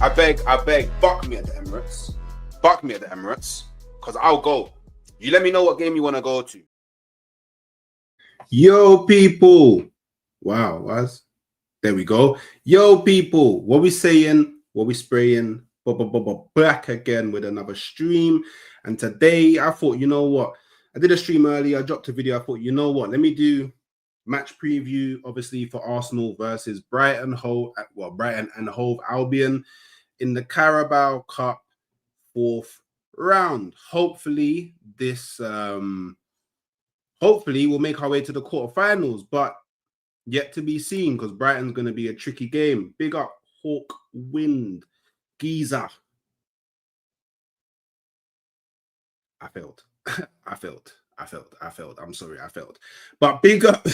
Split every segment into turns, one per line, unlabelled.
I beg, buck me at the Emirates. Buck me at the Emirates, because I'll go. You let me know what game you want to go to. Yo, people. Wow, there we go. Yo, people, what we saying? What we spraying? Back again with another stream. And today, I thought, you know what? I did a stream earlier. I dropped a video. I thought, you know what? Let me do match preview, obviously, for Arsenal versus Brighton and Hove Albion in the Carabao Cup 4th round. Hopefully, hopefully we'll make our way to the quarterfinals, but yet to be seen, because Brighton's going to be a tricky game. Big up Hawk Wind Giza. I failed. I'm sorry, I failed. But big up,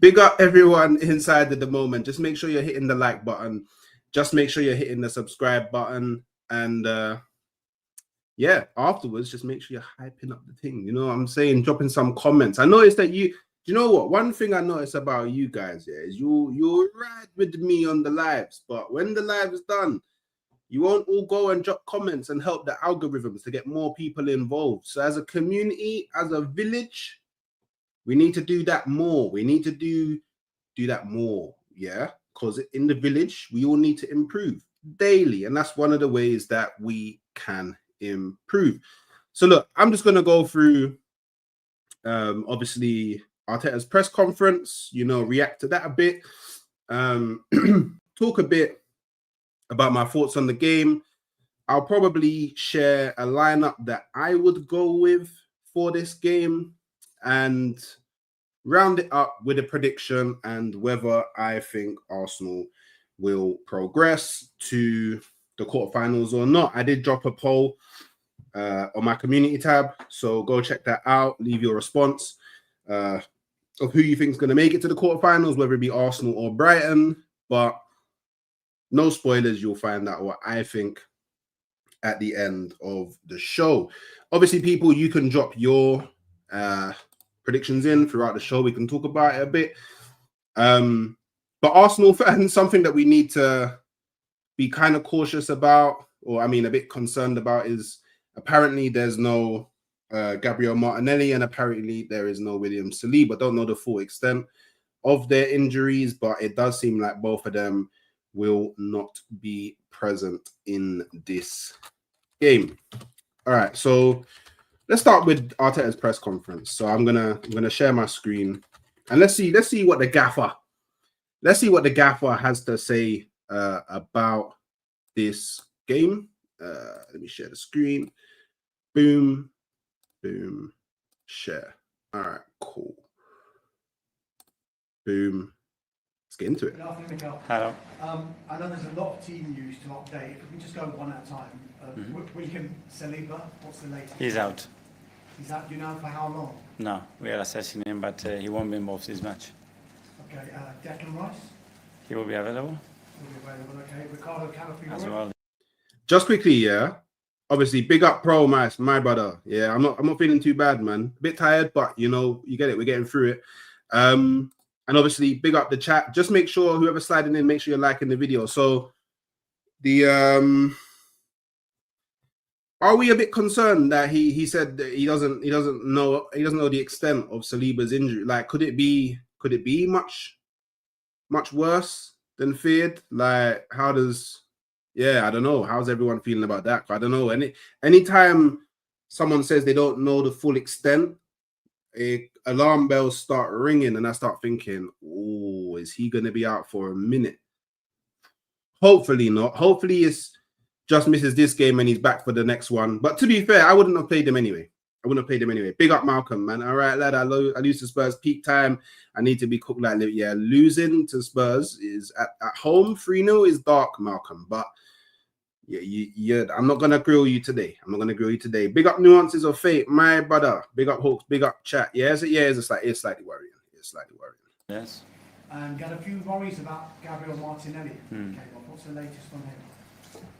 big up everyone inside at the moment. Just make sure you're hitting the like button. Just make sure you're hitting the subscribe button. And yeah, afterwards, just make sure you're hyping up the thing. You know what I'm saying? Dropping some comments. I noticed that you know what? One thing I noticed about you guys, yeah, is you'll ride with me on the lives, but when the live is done, you won't all go and drop comments and help the algorithms to get more people involved. So as a community, as a village, we need to do that more. We need to do that more, yeah? Because in the village, we all need to improve daily. And that's one of the ways that we can improve. So look, I'm just going to go through, obviously, Arteta's press conference, you know, react to that a bit, talk a bit about my thoughts on the game. I'll probably share a lineup that I would go with for this game and round it up with a prediction and whether I think Arsenal will progress to the quarterfinals or not. I did drop a poll on my community tab, so go check that out. Leave your response of who you think is going to make it to the quarterfinals, whether it be Arsenal or Brighton. But no spoilers, you'll find out what I think at the end of the show. Obviously, people, you can drop your predictions in throughout the show. We can talk about it a bit. But Arsenal fans, something that we need to be kind of cautious about, or I mean, a bit concerned about, is apparently there's no Gabriel Martinelli, and apparently there is no William Saliba. Don't know the full extent of their injuries, but it does seem like both of them will not be present in this game. All right, so let's start with Arteta's press conference. So I'm gonna share my screen and let's see what the gaffer has to say about this game. Let me share the screen. Boom, boom, share. All right, cool. Boom. Let's get into it.
Good afternoon, Miguel.
Hello.
I know there's a lot of team news to update. If we can just go one at a time. William Saliba, what's the latest?
He's out.
He's out, do you know for how long?
No, we are assessing him, but he won't be involved this match.
Okay, Declan Rice?
He will be available.
Will be available, okay. Ricardo Calafiore?
As well.
Just quickly, yeah. Obviously, big up Pro, my brother. Yeah, I'm not feeling too bad, man. A bit tired, but you know, you get it. We're getting through it. And obviously, big up the chat. Just make sure whoever's sliding in, make sure you're liking the video. So the are we a bit concerned that he said that he doesn't know the extent of Saliba's injury? Like, could it be much worse than feared? Like, I don't know. How's everyone feeling about that? I don't know. Anytime someone says they don't know the full extent, alarm bells start ringing, and I start thinking, oh, is he going to be out for a minute? Hopefully not. Hopefully it's just misses this game and he's back for the next one. But to be fair, I wouldn't have played him anyway. Big up Malcolm, man. All right, lad, I lose to Spurs peak time. I need to be cooked like, yeah, losing to Spurs is at home. 3-0 is dark, Malcolm. But yeah, I'm not going to grill you today. Big up Nuances of Fate, my brother. Big up Hawks, big up chat. It's slightly worrying.
Yes.
And got a few worries about Gabriel Martinelli. Okay, well, what's the latest on him?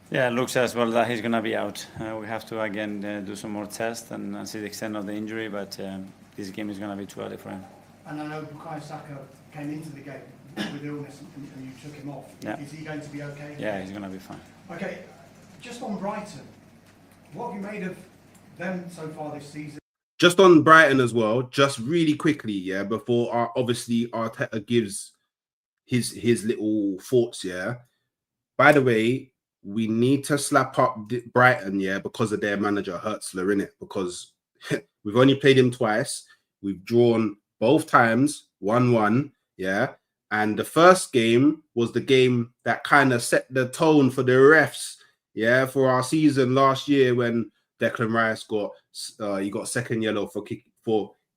Yeah, it looks as well that he's going to be out. We have to, again, do some more tests and see the extent of the injury, but this game is going to be too early for him.
And I know Bukayo Saka came into the game with illness and you took him off.
Yeah.
Is he going to be okay?
Yeah, he's going to be fine.
Okay, just on Brighton, what have you made of them so far this season?
Just on Brighton as well, just really quickly, yeah, before obviously Arteta gives his little thoughts, yeah. By the way, we need to slap up Brighton, yeah, because of their manager Hertzler, innit? Because we've only played him twice. We've drawn both times, 1-1, yeah. And the first game was the game that kind of set the tone for the refs, yeah, for our season last year when Declan Rice got second yellow for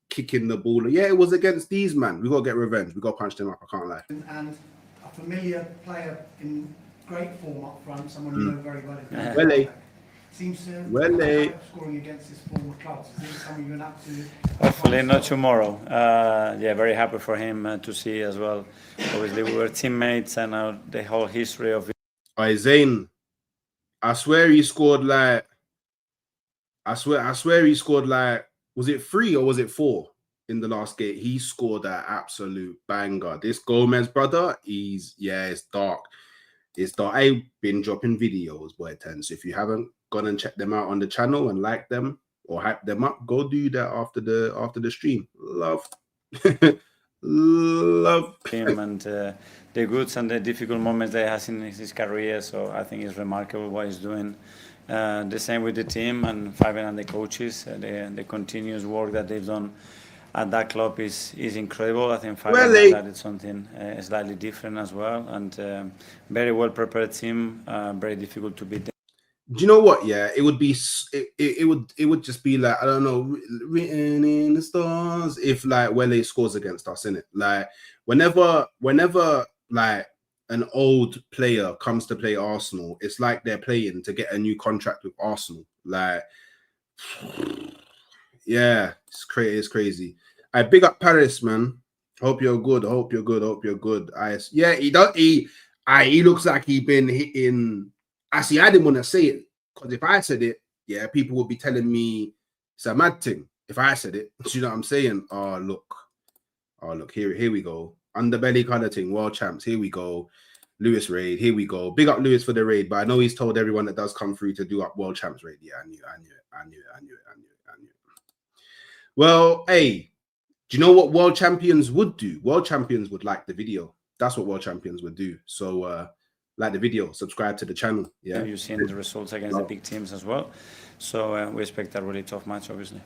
kicking the ball. Yeah, it was against these man. We got to get revenge. We got to punch them up. I can't lie.
And a familiar player in great form up front, someone you know very well.
Wele.
Seems to
Wele.
scoring against his former clubs. Is this something you're going to have to...
Hopefully not tomorrow. Yeah, very happy for him to see as well. Obviously, we were teammates and the whole history of it.
Zayn, I swear he scored like... I swear he scored like... Was it 3 or was it 4 in the last game? He scored an absolute banger. This Gomez brother, it's dark. It's dark. I've been dropping videos, boy, 10. So if you haven't gone and checked them out on the channel and liked them or hyped them up, go do that after the stream. Love. Love
him and the goods and the difficult moments that he has in his career. So I think it's remarkable what he's doing. The same with the team and Fabian and the coaches. The continuous work that they've done at that club is incredible. I think Fabian has added something slightly different as well, and very well prepared team. Very difficult to beat.
Do you know what? Yeah, it would be. It would just be like, I don't know, written in the stars if like Wele scores against us, innit? Like whenever like an old player comes to play Arsenal, it's like they're playing to get a new contract with Arsenal. Like, yeah, it's crazy. I big up Paris, man. Hope you're good. Hope you're good. He looks like he been hitting. Actually, I didn't want to say it because if I said it, yeah, people would be telling me it's a mad thing. If I said it, do you know what I'm saying? Oh look, here we go. Underbelly kind of thing, world champs. Here we go. Lewis raid. Here we go. Big up Lewis for the raid, but I know he's told everyone that does come through to do up world champs raid. Yeah, I knew it. Well, hey, do you know what world champions would do? World champions would like the video. That's what world champions would do. So like the video, subscribe to the channel. Yeah,
you've seen the results against the big teams as well. So we expect a really tough match, obviously.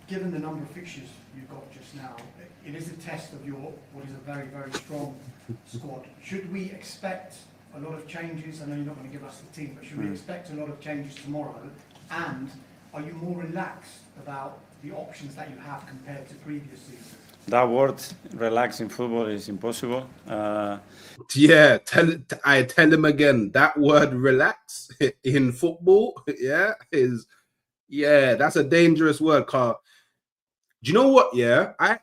Given the number of fixtures you've got just now, it is a test of what is a very, very strong squad. Should we expect a lot of changes? I know you're not going to give us the team, but should we expect a lot of changes tomorrow? And are you more relaxed about the options that you have compared to previous seasons?
That word, relax in football, is impossible.
Yeah, I tell him again, that word relax in football, that's a dangerous word, Carl. Do you know what? Yeah, I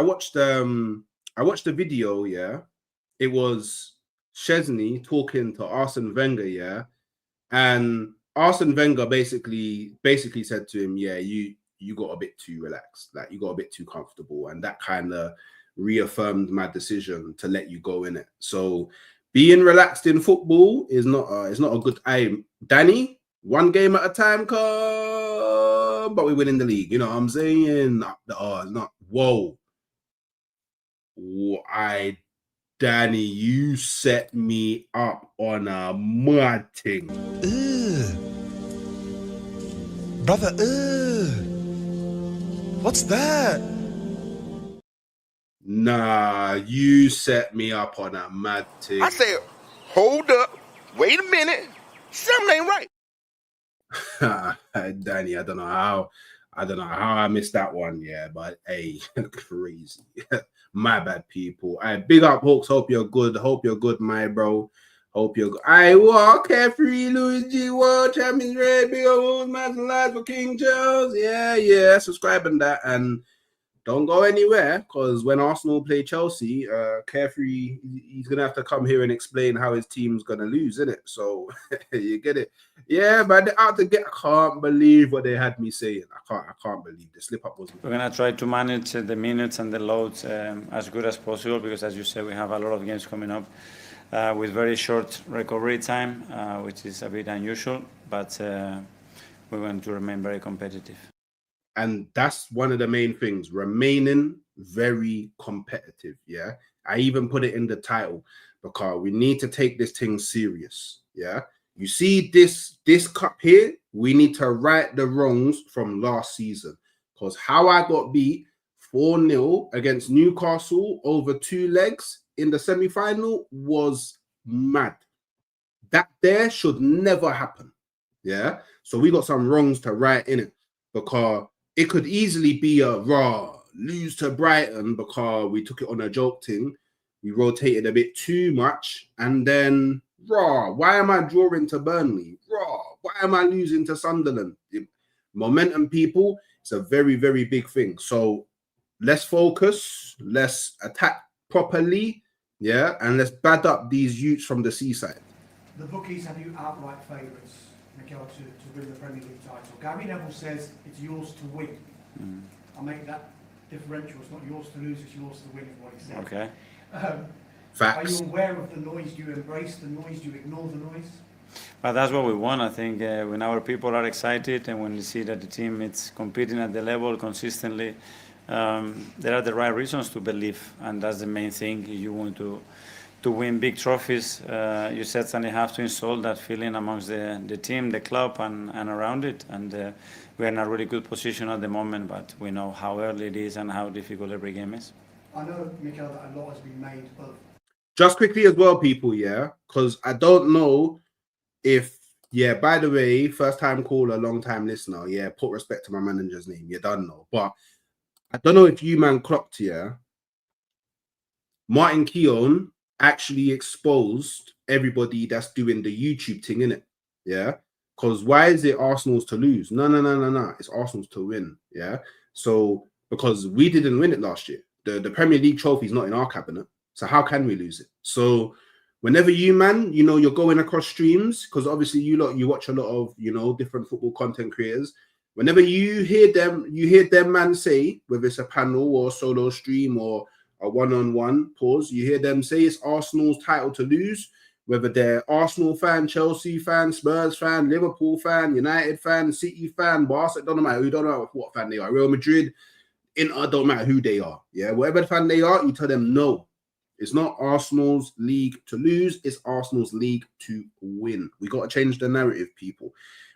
watched the video. Yeah, it was Chesney talking to Arsene Wenger. Yeah, and Arsene Wenger basically said to him, "Yeah, you got a bit too relaxed, like you got a bit too comfortable," and that kind of reaffirmed my decision to let you go in it. So being relaxed in football is not a good aim. Danny, one game at a time, but we win in the league. You know what I'm saying? It's not. Whoa. Danny, you set me up on a mad thing.
Brother, what's that?
Nah, you set me up on a mad thing.
I said, hold up, wait a minute, something ain't right.
Danny, I don't know how I missed that one, yeah, but hey, crazy. My bad, people. I big up Hawks. Hope you're good, my bro. Hope you're good. I walk Carefree, Louis G, World Champions Red, big old match live for King Charles. Yeah, subscribe and that. And don't go anywhere, because when Arsenal play Chelsea, Carefree, he's gonna have to come here and explain how his team's gonna lose, isn't it? So you get it. Yeah, but they're out to get. I can't believe what they had me saying. I can't believe the slip up was.
We're gonna try to manage the minutes and the loads as good as possible, because, as you said, we have a lot of games coming up with very short recovery time, which is a bit unusual. But we're going to remain very competitive.
And that's one of the main things, remaining very competitive. Yeah, I even put it in the title because we need to take this thing serious. Yeah, you see this cup here, we need to right the wrongs from last season, because how I got beat 4-0 against Newcastle over 2 legs in the semi-final was mad. That there should never happen. Yeah, so we got some wrongs to right in it, because it could easily be a lose to Brighton because we took it on a joke thing. We rotated a bit too much, and then why am I drawing to Burnley? Why am I losing to Sunderland? Momentum, people, it's a very, very big thing. So let's focus, let's attack properly, yeah, and let's bad up these youths from the seaside.
The bookies have you outright favourites, Mikel, to win the Premier League title. Gary Neville says it's yours to win. I'll make that differential. It's not yours to lose, it's yours to win, is what he said.
Okay.
Facts.
Are you aware of the noise? Do you embrace the noise? Do you ignore the noise?
But that's what we want. I think when our people are excited and when you see that the team is competing at the level consistently, there are the right reasons to believe, and that's the main thing. You want to win big trophies, you certainly have to install that feeling amongst the team, the club, and around it. And we're in a really good position at the moment, but we know how early it is and how difficult every game is.
I know, Mikel, that a lot has been made of...
Just quickly as well, people, yeah, because I don't know if, yeah, by the way, first time caller, long time listener, yeah, put respect to my manager's name, you don't know. But I don't know if you man clocked, yeah, Martin Keown actually exposed everybody that's doing the YouTube thing, innit? Yeah, because why is it Arsenal's to lose? No, it's Arsenal's to win. Yeah, so because we didn't win it last year, the Premier League trophy is not in our cabinet, so how can we lose it? So whenever you man, you know, you're going across streams, because obviously you watch a lot of, you know, different football content creators. Whenever you hear them man say, whether it's a panel or a solo stream or a one-on-one pause, you hear them say it's Arsenal's title to lose, whether they're Arsenal fan, Chelsea fan, Spurs fan, Liverpool fan, United fan, City fan, Barca, don't matter who, don't know what fan they are, Real Madrid, Inter, don't matter who they are. Yeah, whatever fan they are, you tell them no. It's not Arsenal's league to lose, it's Arsenal's league to win. We got to change the narrative, people.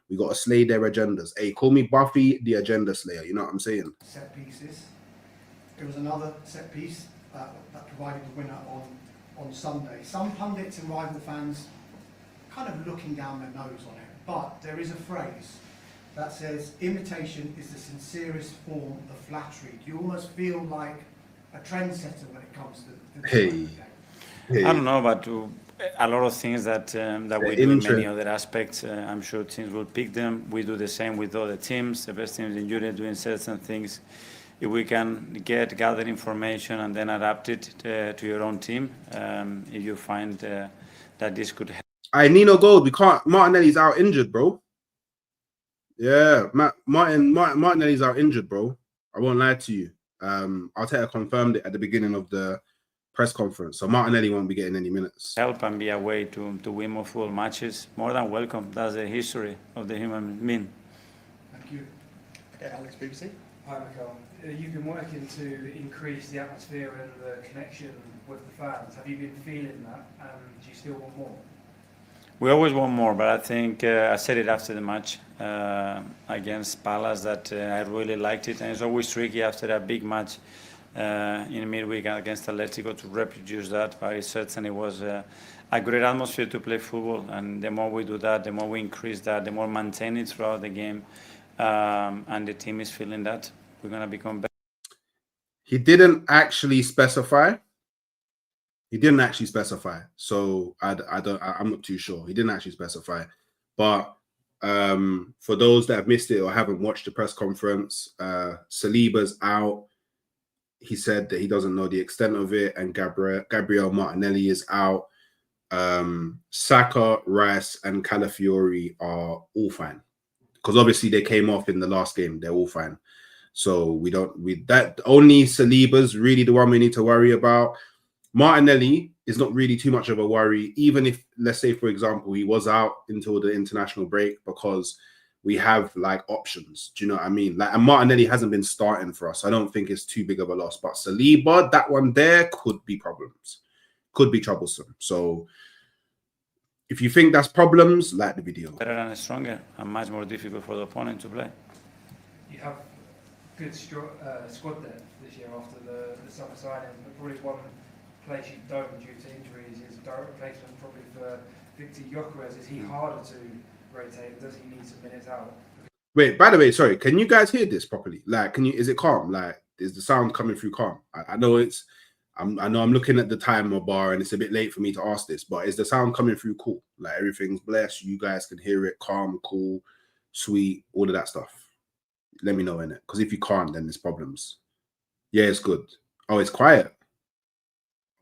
We got to slay their agendas. Hey, call me Buffy the Agenda Slayer, you know what I'm saying?
Set pieces. There was another set piece that provided the winner on Sunday. Some pundits and rival fans kind of looking down their nose on it, but there is a phrase that says, imitation is the sincerest form of flattery. Do you almost feel like a trendsetter when it comes to the
Hey.
I don't know, but a lot of things that we do in many other aspects, I'm sure teams will pick them. We do the same with other teams. The best teams in Europe doing certain things. If we can gather information and then adapt it to your own team, if you find that this could help.
Nino Gold, we can't. Martinelli's out injured, bro. Yeah, Martinelli's out injured, bro. I won't lie to you. Arteta confirmed it at the beginning of the press conference, so Martinelli won't be getting any minutes.
Help and be a way to win more football matches. More than welcome. That's the history of the human being.
Thank you.
Okay, Alex, BBC.
Hi, Mikel. You've been working to increase the atmosphere and the connection with the fans. Have you been feeling that, and do you still want more?
We always want more, but I think I said it after the match against Palace that I really liked it, and it's always tricky after a big match in midweek against Atletico to reproduce that, but it certainly was a great atmosphere to play football, and the more we do that, the more we increase that, the more maintain it throughout the game, and the team is feeling that. We're going to become better.
He didn't actually specify. So I'm not too sure. He didn't actually specify. But for those that have missed it or haven't watched the press conference, Saliba's out. he said that he doesn't know the extent of it, and Gabriel Martinelli is out. Saka, Rice, and Calafiori are all fine because obviously they came off in the last game. They're all fine. So that only Saliba's really the one we need to worry about. Martinelli is not really too much of a worry, even if, let's say, for example, he was out until the international break, because we have like options. Do you know what I mean? Like, and Martinelli hasn't been starting for us. I don't think it's too big of a loss. But Saliba, that one there could be problems, could be troublesome. So if you think that's problems, like the video.
Better and stronger and much more difficult for the opponent to play.
You have good squad there this year after the summer signing, but probably one place you don't due to injuries is direct replacement probably for Eze Gyokeres. Is he harder to rotate? Does he need some minutes out?
Wait, by the way, sorry, can you guys hear this properly? Like, is it calm? Like, is the sound coming through calm? I know I'm looking at the timer bar and it's a bit late for me to ask this, but is the sound coming through cool? Like, everything's blessed, you guys can hear it, calm, cool, sweet, all of that stuff. Let me know in it, because if you can't, then there's problems. Yeah, it's good. Oh, it's quiet.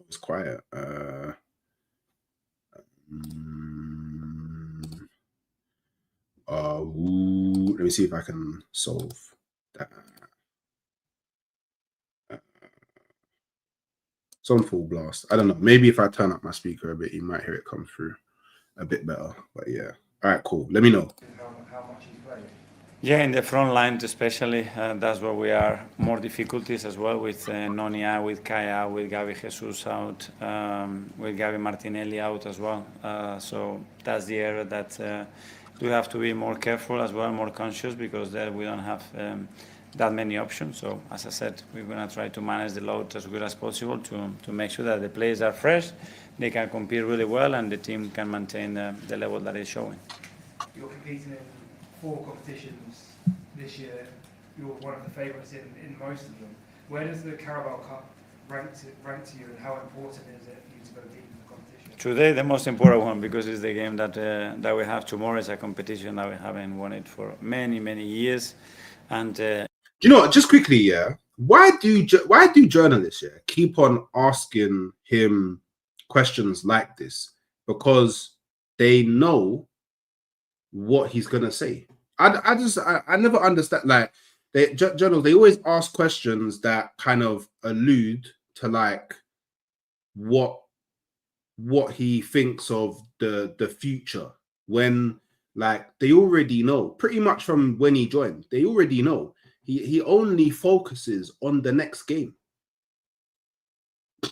It's quiet. Let me see if I can solve that. It's on full blast. I don't know. Maybe if I turn up my speaker a bit, you might hear it come through a bit better. But yeah. All right, cool. Let me know.
How much he's played?
Yeah, in the front line especially, that's where we are more difficulties as well, with Noni out, with Kai out, with Gabi Jesus out, with Gabi Martinelli out as well. So that's the area that we have to be more careful as well, more conscious, because there we don't have that many options. So as I said, we're going to try to manage the load as good as possible to make sure that the players are fresh, they can compete really well, and the team can maintain the level that it's showing.
You're competing in 4 competitions this year. You're one of the favourites in most of them. Where does the Carabao Cup rank to you, and how important is it for you to go deep in the competition?
Today, the most important one, because it's the game that we have tomorrow. It's a competition that we haven't won it for many, many years. And
you know what? Just quickly, yeah. Why do journalists keep on asking him questions like this? Because they know what he's gonna say. I never understand. Like, journalists, they always ask questions that kind of allude to like what he thinks of the future, when like they already know pretty much from when he joined. They already know he only focuses on the next game.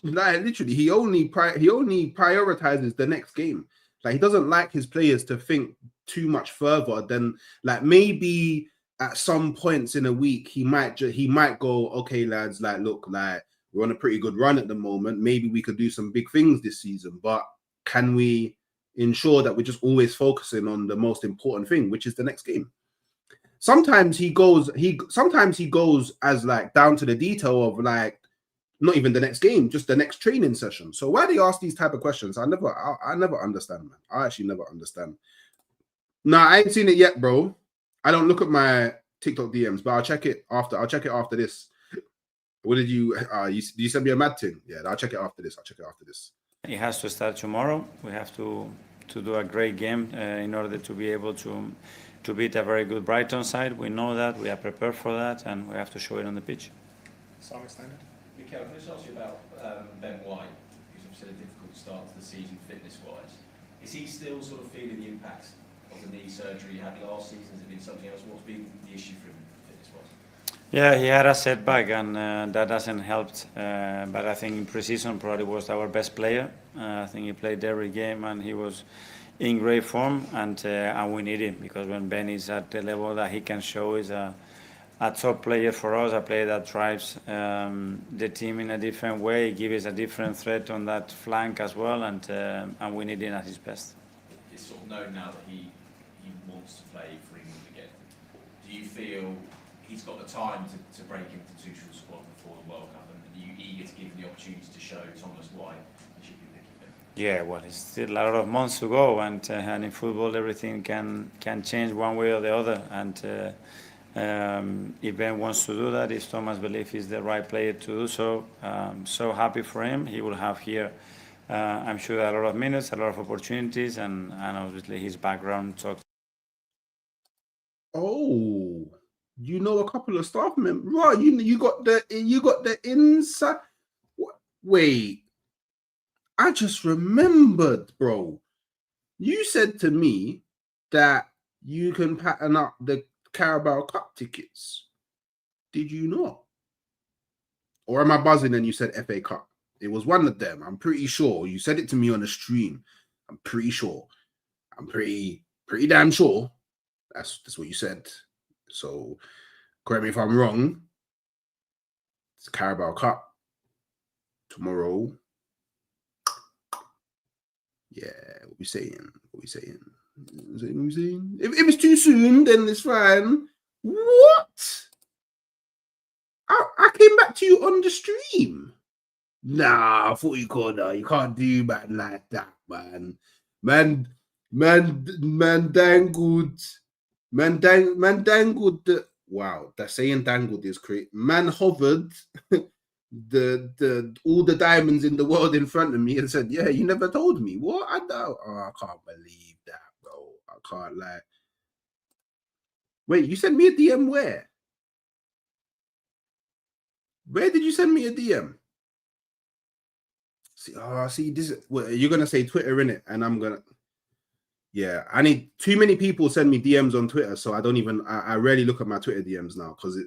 Like, literally, he only prioritizes the next game. Like, he doesn't like his players to think too much further than, like, maybe at some points in a week he might go, okay, lads, like, look, like, we're on a pretty good run at the moment. Maybe we could do some big things this season, but can we ensure that we're just always focusing on the most important thing, which is the next game? Sometimes he goes as like down to the detail of like not even the next game, just the next training session. So why do you ask these type of questions? I never understand, man. I actually never understand. Nah, I ain't seen it yet, bro. I don't look at my TikTok DMs, but I'll check it after this. What did you send me a mad thing? Yeah, I'll check it after this.
It has to start tomorrow. We have to do a great game in order to be able to beat a very good Brighton side. We know that, we are prepared for that, and we have to show it on the pitch.
Simon Standard.
Mikel, can I just ask you about Ben White, who's obviously had a difficult start to the season fitness-wise. Is he still sort of feeling the impact of the knee surgery he had last season? Has it been something else? What's been the issue for him fitness-wise?
Yeah, he had a setback, and that hasn't helped. But I think in pre-season probably was our best player. I think he played every game, and he was in great form, and we need him, because when Ben is at the level that he can show, is a top player for us, a player that drives the team in a different way, gives us a different threat on that flank as well, and we need him at his best.
It's sort of known now that he wants to play for England again. Do you feel he's got the time to break into Tuchel's squad before the World Cup, and are you eager to give him the opportunity to show Thomas why he should be picking him?
Yeah, well, it's still a lot of months to go, and in football everything can change one way or the other, and If Ben wants to do that, if Thomas believes he's the right player to do so, so happy for him. He will have here, I'm sure, a lot of minutes, a lot of opportunities, and obviously his background talks.
Oh, you know a couple of staff members. Right, you got the inside. Wait, I just remembered, bro. You said to me that you can pattern up the Carabao Cup tickets. Did you not? Or am I buzzing and you said FA Cup? It was one of them. I'm pretty sure. You said it to me on the stream. I'm pretty sure. I'm pretty damn sure. That's what you said. So correct me if I'm wrong. It's Carabao Cup tomorrow. Yeah, what we saying? What we saying? If it's too soon, then it's fine. What? I came back to you on the stream. Nah, I thought you could. You can't do man like that, man. Man dangled. Man dangled. Wow, that saying dangled is crazy. Man hovered the all the diamonds in the world in front of me and said, "Yeah, you never told me." What? I don't. Oh, I can't believe that, bro. I can't lie. Wait, you sent me a DM where? Where did you send me a DM? See, this. Well, you're gonna say Twitter, innit? And I'm gonna. Yeah, I need too many people send me DMs on Twitter, so I don't even. I rarely look at my Twitter DMs now because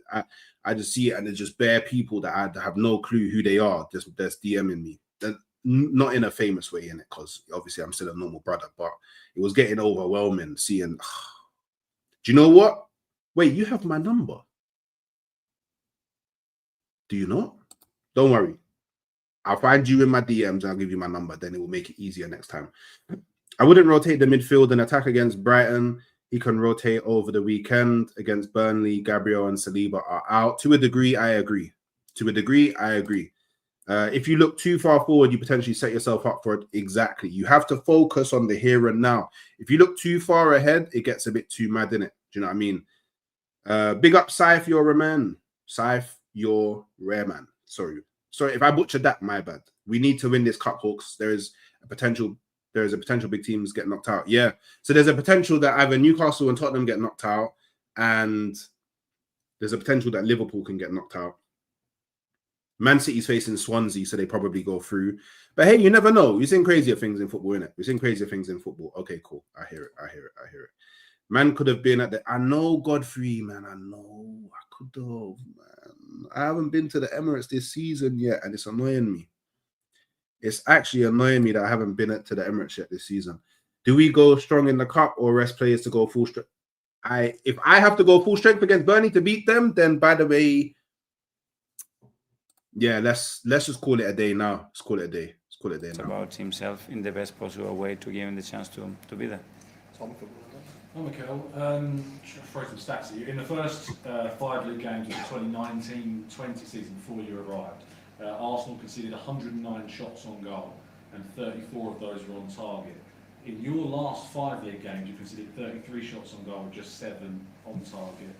I just see it and it's just bare people that I have no clue who they are. Just DMing me. Not in a famous way, in it, because obviously I'm still a normal brother, but it was getting overwhelming seeing. Do you know what? Wait, you have my number. Do you not? Don't worry. I'll find you in my DMs and I'll give you my number. Then it will make it easier next time. I wouldn't rotate the midfield and attack against Brighton. He can rotate over the weekend against Burnley. Gabriel and Saliba are out. To a degree, I agree. If you look too far forward, you potentially set yourself up for it. Exactly. You have to focus on the here and now. If you look too far ahead, it gets a bit too mad, innit? Do you know what I mean? Big up Saif, you're a man. Saif, you're rare man. Sorry, if I butchered that, my bad. We need to win this cup, Hawks. There is a potential big teams get knocked out. Yeah. So there's a potential that either Newcastle and Tottenham get knocked out, and there's a potential that Liverpool can get knocked out. Man City's facing Swansea, so they probably go through. But hey, you never know. We've seen crazier things in football, innit? We've seen crazier things in football. Okay, cool. I hear it. Man could have been at the. I know, Godfrey, man. I know. I could have, man. I haven't been to the Emirates this season yet, and it's annoying me. It's actually annoying me that I haven't been to the Emirates yet this season. Do we go strong in the cup or rest players to go full strength? If I have to go full strength against Burnley to beat them, then by the way, yeah, let's just call it a day now. Let's call it a day.
It's about himself in the best possible way to give him the chance to be there.
Hi, Mikel. Throw some stats at you. In the first 5 league games of the 2019-20 season before you arrived, Arsenal conceded 109 shots on goal and 34 of those were on target. In your last 5 league games, you conceded 33 shots on goal with just 7 on target.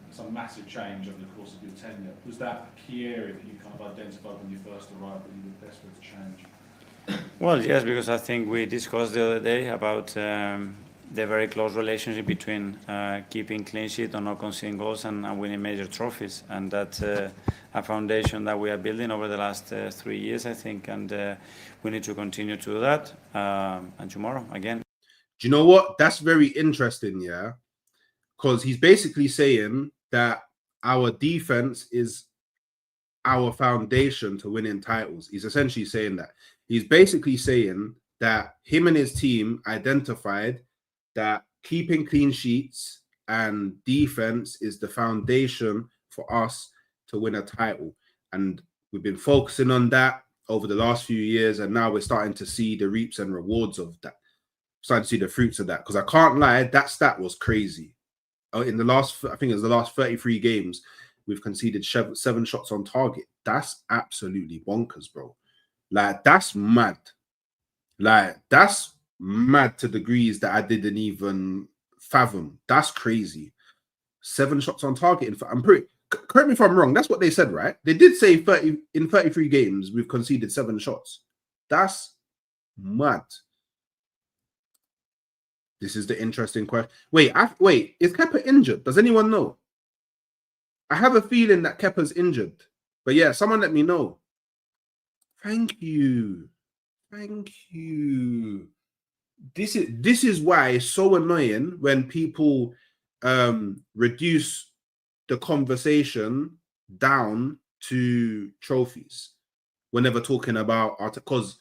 It's a massive change over the course of your tenure. Was that a key area that you kind of identified when you first arrived that you were desperate to change?
Well, yes, because I think we discussed the other day about the very close relationship between keeping clean sheet or not conceding goals and winning major trophies. And that's a foundation that we are building over the last 3 years, I think. And we need to continue to do that. And tomorrow, again.
Do you know what? That's very interesting, yeah? Because he's basically saying that our defense is our foundation to winning titles. He's essentially saying that. He's basically saying that him and his team identified that keeping clean sheets and defense is the foundation for us to win a title. And we've been focusing on that over the last few years, and now we're starting to see the reaps and rewards of that. Starting to see the fruits of that. Because I can't lie, that stat was crazy. In the last, I think it was the last 33 games, we've conceded 7 shots on target. That's absolutely bonkers, bro. Like, that's mad. Like, that's mad to degrees that I didn't even fathom. That's crazy. 7 shots on target. I'm pretty. Correct me if I'm wrong. That's what they said, right? They did say 30 in 33 games we've conceded 7 shots. That's mad. This is the interesting question. Wait, is Kepa injured? Does anyone know? I have a feeling that Kepa's injured. But yeah, someone let me know. Thank you. Thank you. This is why it's so annoying when people reduce the conversation down to trophies whenever talking about Arteta, because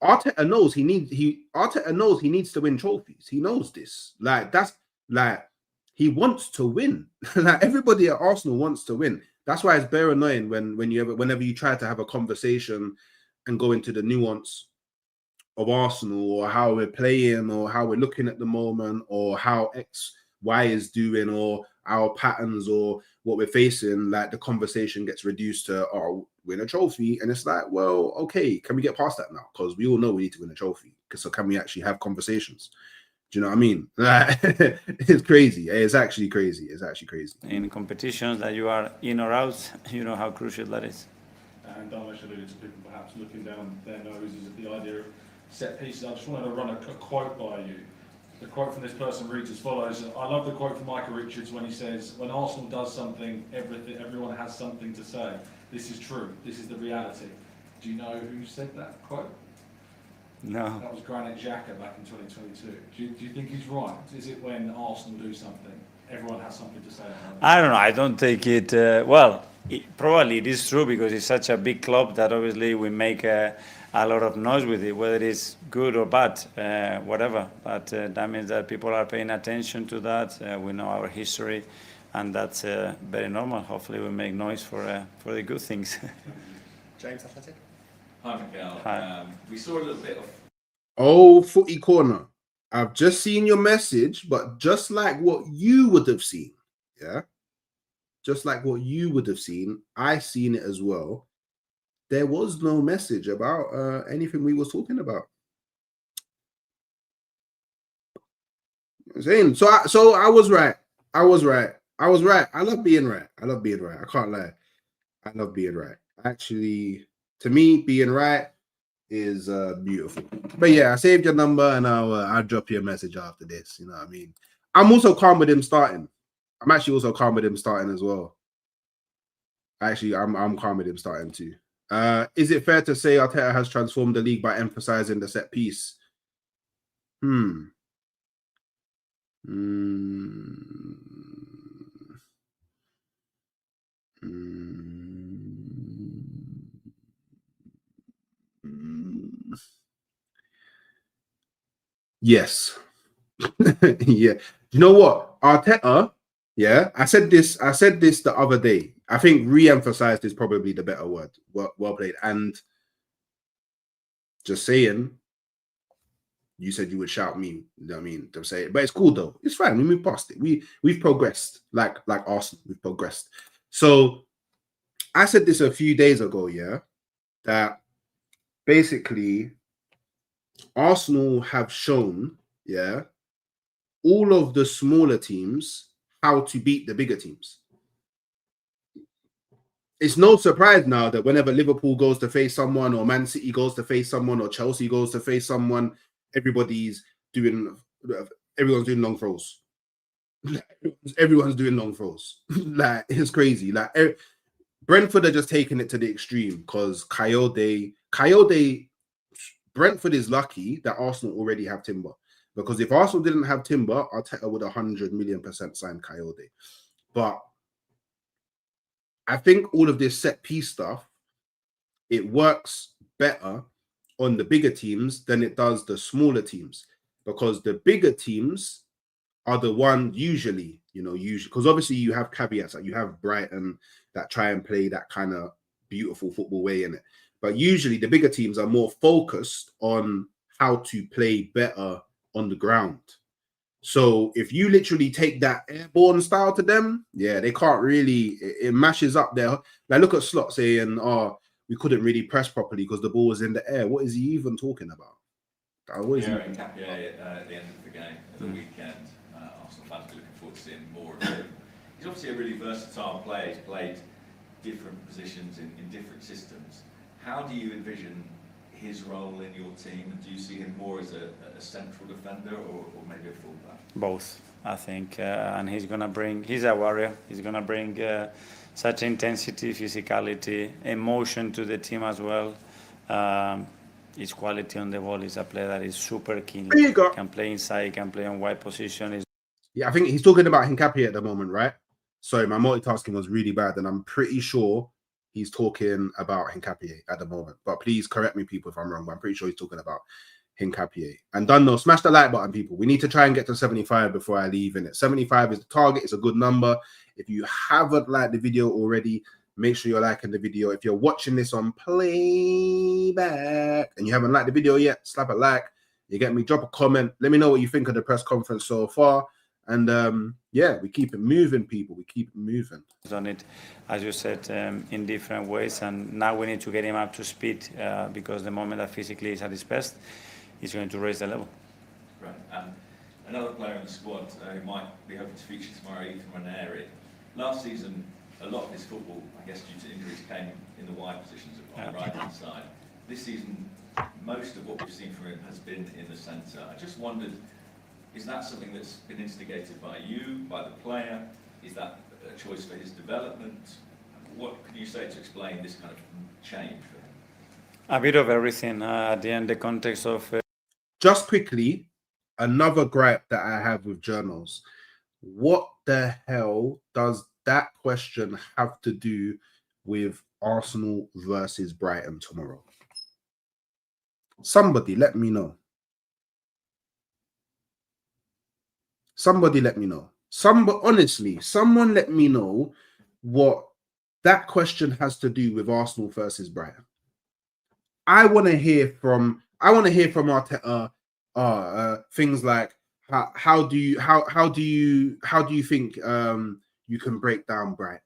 Arteta knows he needs to win trophies. He knows this. Like, that's like, he wants to win. Like, everybody at Arsenal wants to win. That's why it's very annoying whenever you try to have a conversation and go into the nuance of Arsenal or how we're playing or how we're looking at the moment or how X, Y is doing or our patterns or what we're facing. Like, the conversation gets reduced to, oh, win a trophy. And it's like, well, okay, can we get past that now? Because we all know we need to win a trophy. So can we actually have conversations? Do you know what I mean? It's crazy. It's actually crazy. It's actually crazy.
In competitions that you are in or out, you know how crucial that is.
And Dharmesh alluded to people perhaps looking down their noses at the idea of set pieces. I just wanted to run a quote by you. The quote from this person reads as follows. I love the quote from Michael Richards when he says, when Arsenal does something, everyone has something to say. This is true. This is the reality. Do you know who said that quote?
No.
That was Granit Xhaka back in 2022. Do you think he's right? Is it when Arsenal do something, everyone has something to say about it?
I don't know. I don't take it. Probably it is true because it's such a big club that obviously we make a lot of noise with it, whether it's good or bad, whatever. But that means that people are paying attention to that. We know our history, and that's very normal. Hopefully, we make noise for the good things.
James Athletic.
Hi, Miguel.
Hi.
We saw a little bit of.
Oh, footy corner. I've just seen your message, but just like what you would have seen, yeah? Just like what you would have seen, I seen it as well. There was no message about anything we was talking about. I'm saying, so I was right. I was right. I love being right. I can't lie. I love being right. Actually, to me, being right is beautiful. But yeah, I saved your number and I'll drop you a message after this. You know what I mean? I'm also calm with him starting. I'm actually also calm with him starting as well. Actually, I'm calm with him starting too. Is it fair to say Arteta has transformed the league by emphasizing the set piece? Yes. Yeah. You know what? Arteta, yeah, I said this the other day. I think re-emphasized is probably the better word. Well played. And just saying, you said you would shout me. You know what I mean? To say it. But it's cool though. It's fine. We moved past it. We've progressed. Like Arsenal, we've progressed. So I said this a few days ago, yeah, that basically Arsenal have shown, yeah, all of the smaller teams how to beat the bigger teams. It's no surprise now that whenever Liverpool goes to face someone or Man City goes to face someone or Chelsea goes to face someone, everyone's doing long throws. Everyone's doing long throws. Like, it's crazy. Like, Brentford are just taking it to the extreme because Coyote, Brentford is lucky that Arsenal already have Timber. Because if Arsenal didn't have Timber, Arteta would 100 million% sign Coyote. But I think all of this set piece stuff, it works better on the bigger teams than it does the smaller teams. Because the bigger teams are the one usually, because obviously you have caveats, like you have Brighton that try and play that kind of beautiful football way in it. But usually the bigger teams are more focused on how to play better on the ground. So if you literally take that airborne style to them, yeah, they can't really, it mashes up there. Like, look at Slot saying, oh, we couldn't really press properly because the ball was in the air. What is he even talking about?
At the end of the game, at the weekend,
Arsenal fans will be looking forward to seeing more of him. He's obviously a really versatile player. He's played different positions in different systems. How do you envision his role in your team? And do you see him more as a central defender or maybe a fullback?
Both, I think, and he's a warrior. He's gonna bring such intensity, physicality, emotion to the team as well. His quality on the ball. Is a player that is super keen.
There you go.
Can play inside, can play on wide position.
Yeah, I think he's talking about Hincapié at the moment, right? Sorry, my multitasking was really bad, and I'm pretty sure he's talking about Hincapié at the moment. But please correct me, people, if I'm wrong. But I'm pretty sure he's talking about Hincapié. And done though, smash the like button, people. We need to try and get to 75 before I leave in it. 75 is the target. It's a good number. If you haven't liked the video already, make sure you're liking the video. If you're watching this on playback and you haven't liked the video yet, slap a like. You get me? Drop a comment. Let me know what you think of the press conference so far. And yeah, we keep it moving, people. We keep it moving.
On it, as you said, in different ways. And now we need to get him up to speed because the moment that physically is at his best, he's going to raise the level.
Right. And another player in the squad who might be hoping to feature tomorrow, Ethan Ranieri. Last season, a lot of his football, I guess, due to injuries, came in the wide positions on the right-hand side. This season, most of what we've seen from him has been in the centre. I just wondered, is that something that's been instigated by you, by the player? Is that a choice for his development? What can you say to explain this kind of change for him?
A bit of everything. At the end, the context of...
Just quickly, another gripe that I have with journals. What the hell does that question have to do with Arsenal versus Brighton tomorrow? Somebody let me know. Somebody let me know. Honestly, someone let me know what that question has to do with Arsenal versus Brighton. I want to hear from Arteta things like how do you think you can break down Brighton?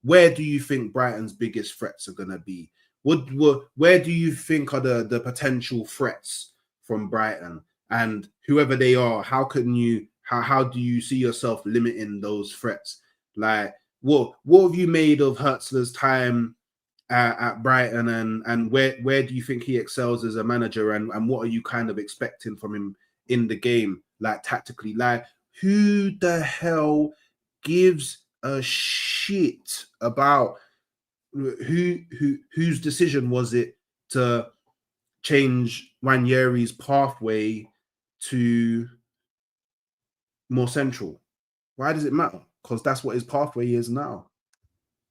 Where do you think Brighton's biggest threats are gonna be? Where do you think are the potential threats from Brighton? And whoever they are, how do you see yourself limiting those threats? Like, what have you made of Hertzler's time at Brighton, and where do you think he excels as a manager, and what are you kind of expecting from him in the game, like tactically? Like, who the hell gives a shit about whose decision was it to change Ranieri's pathway to more central? Why does it matter? Because that's what his pathway is now.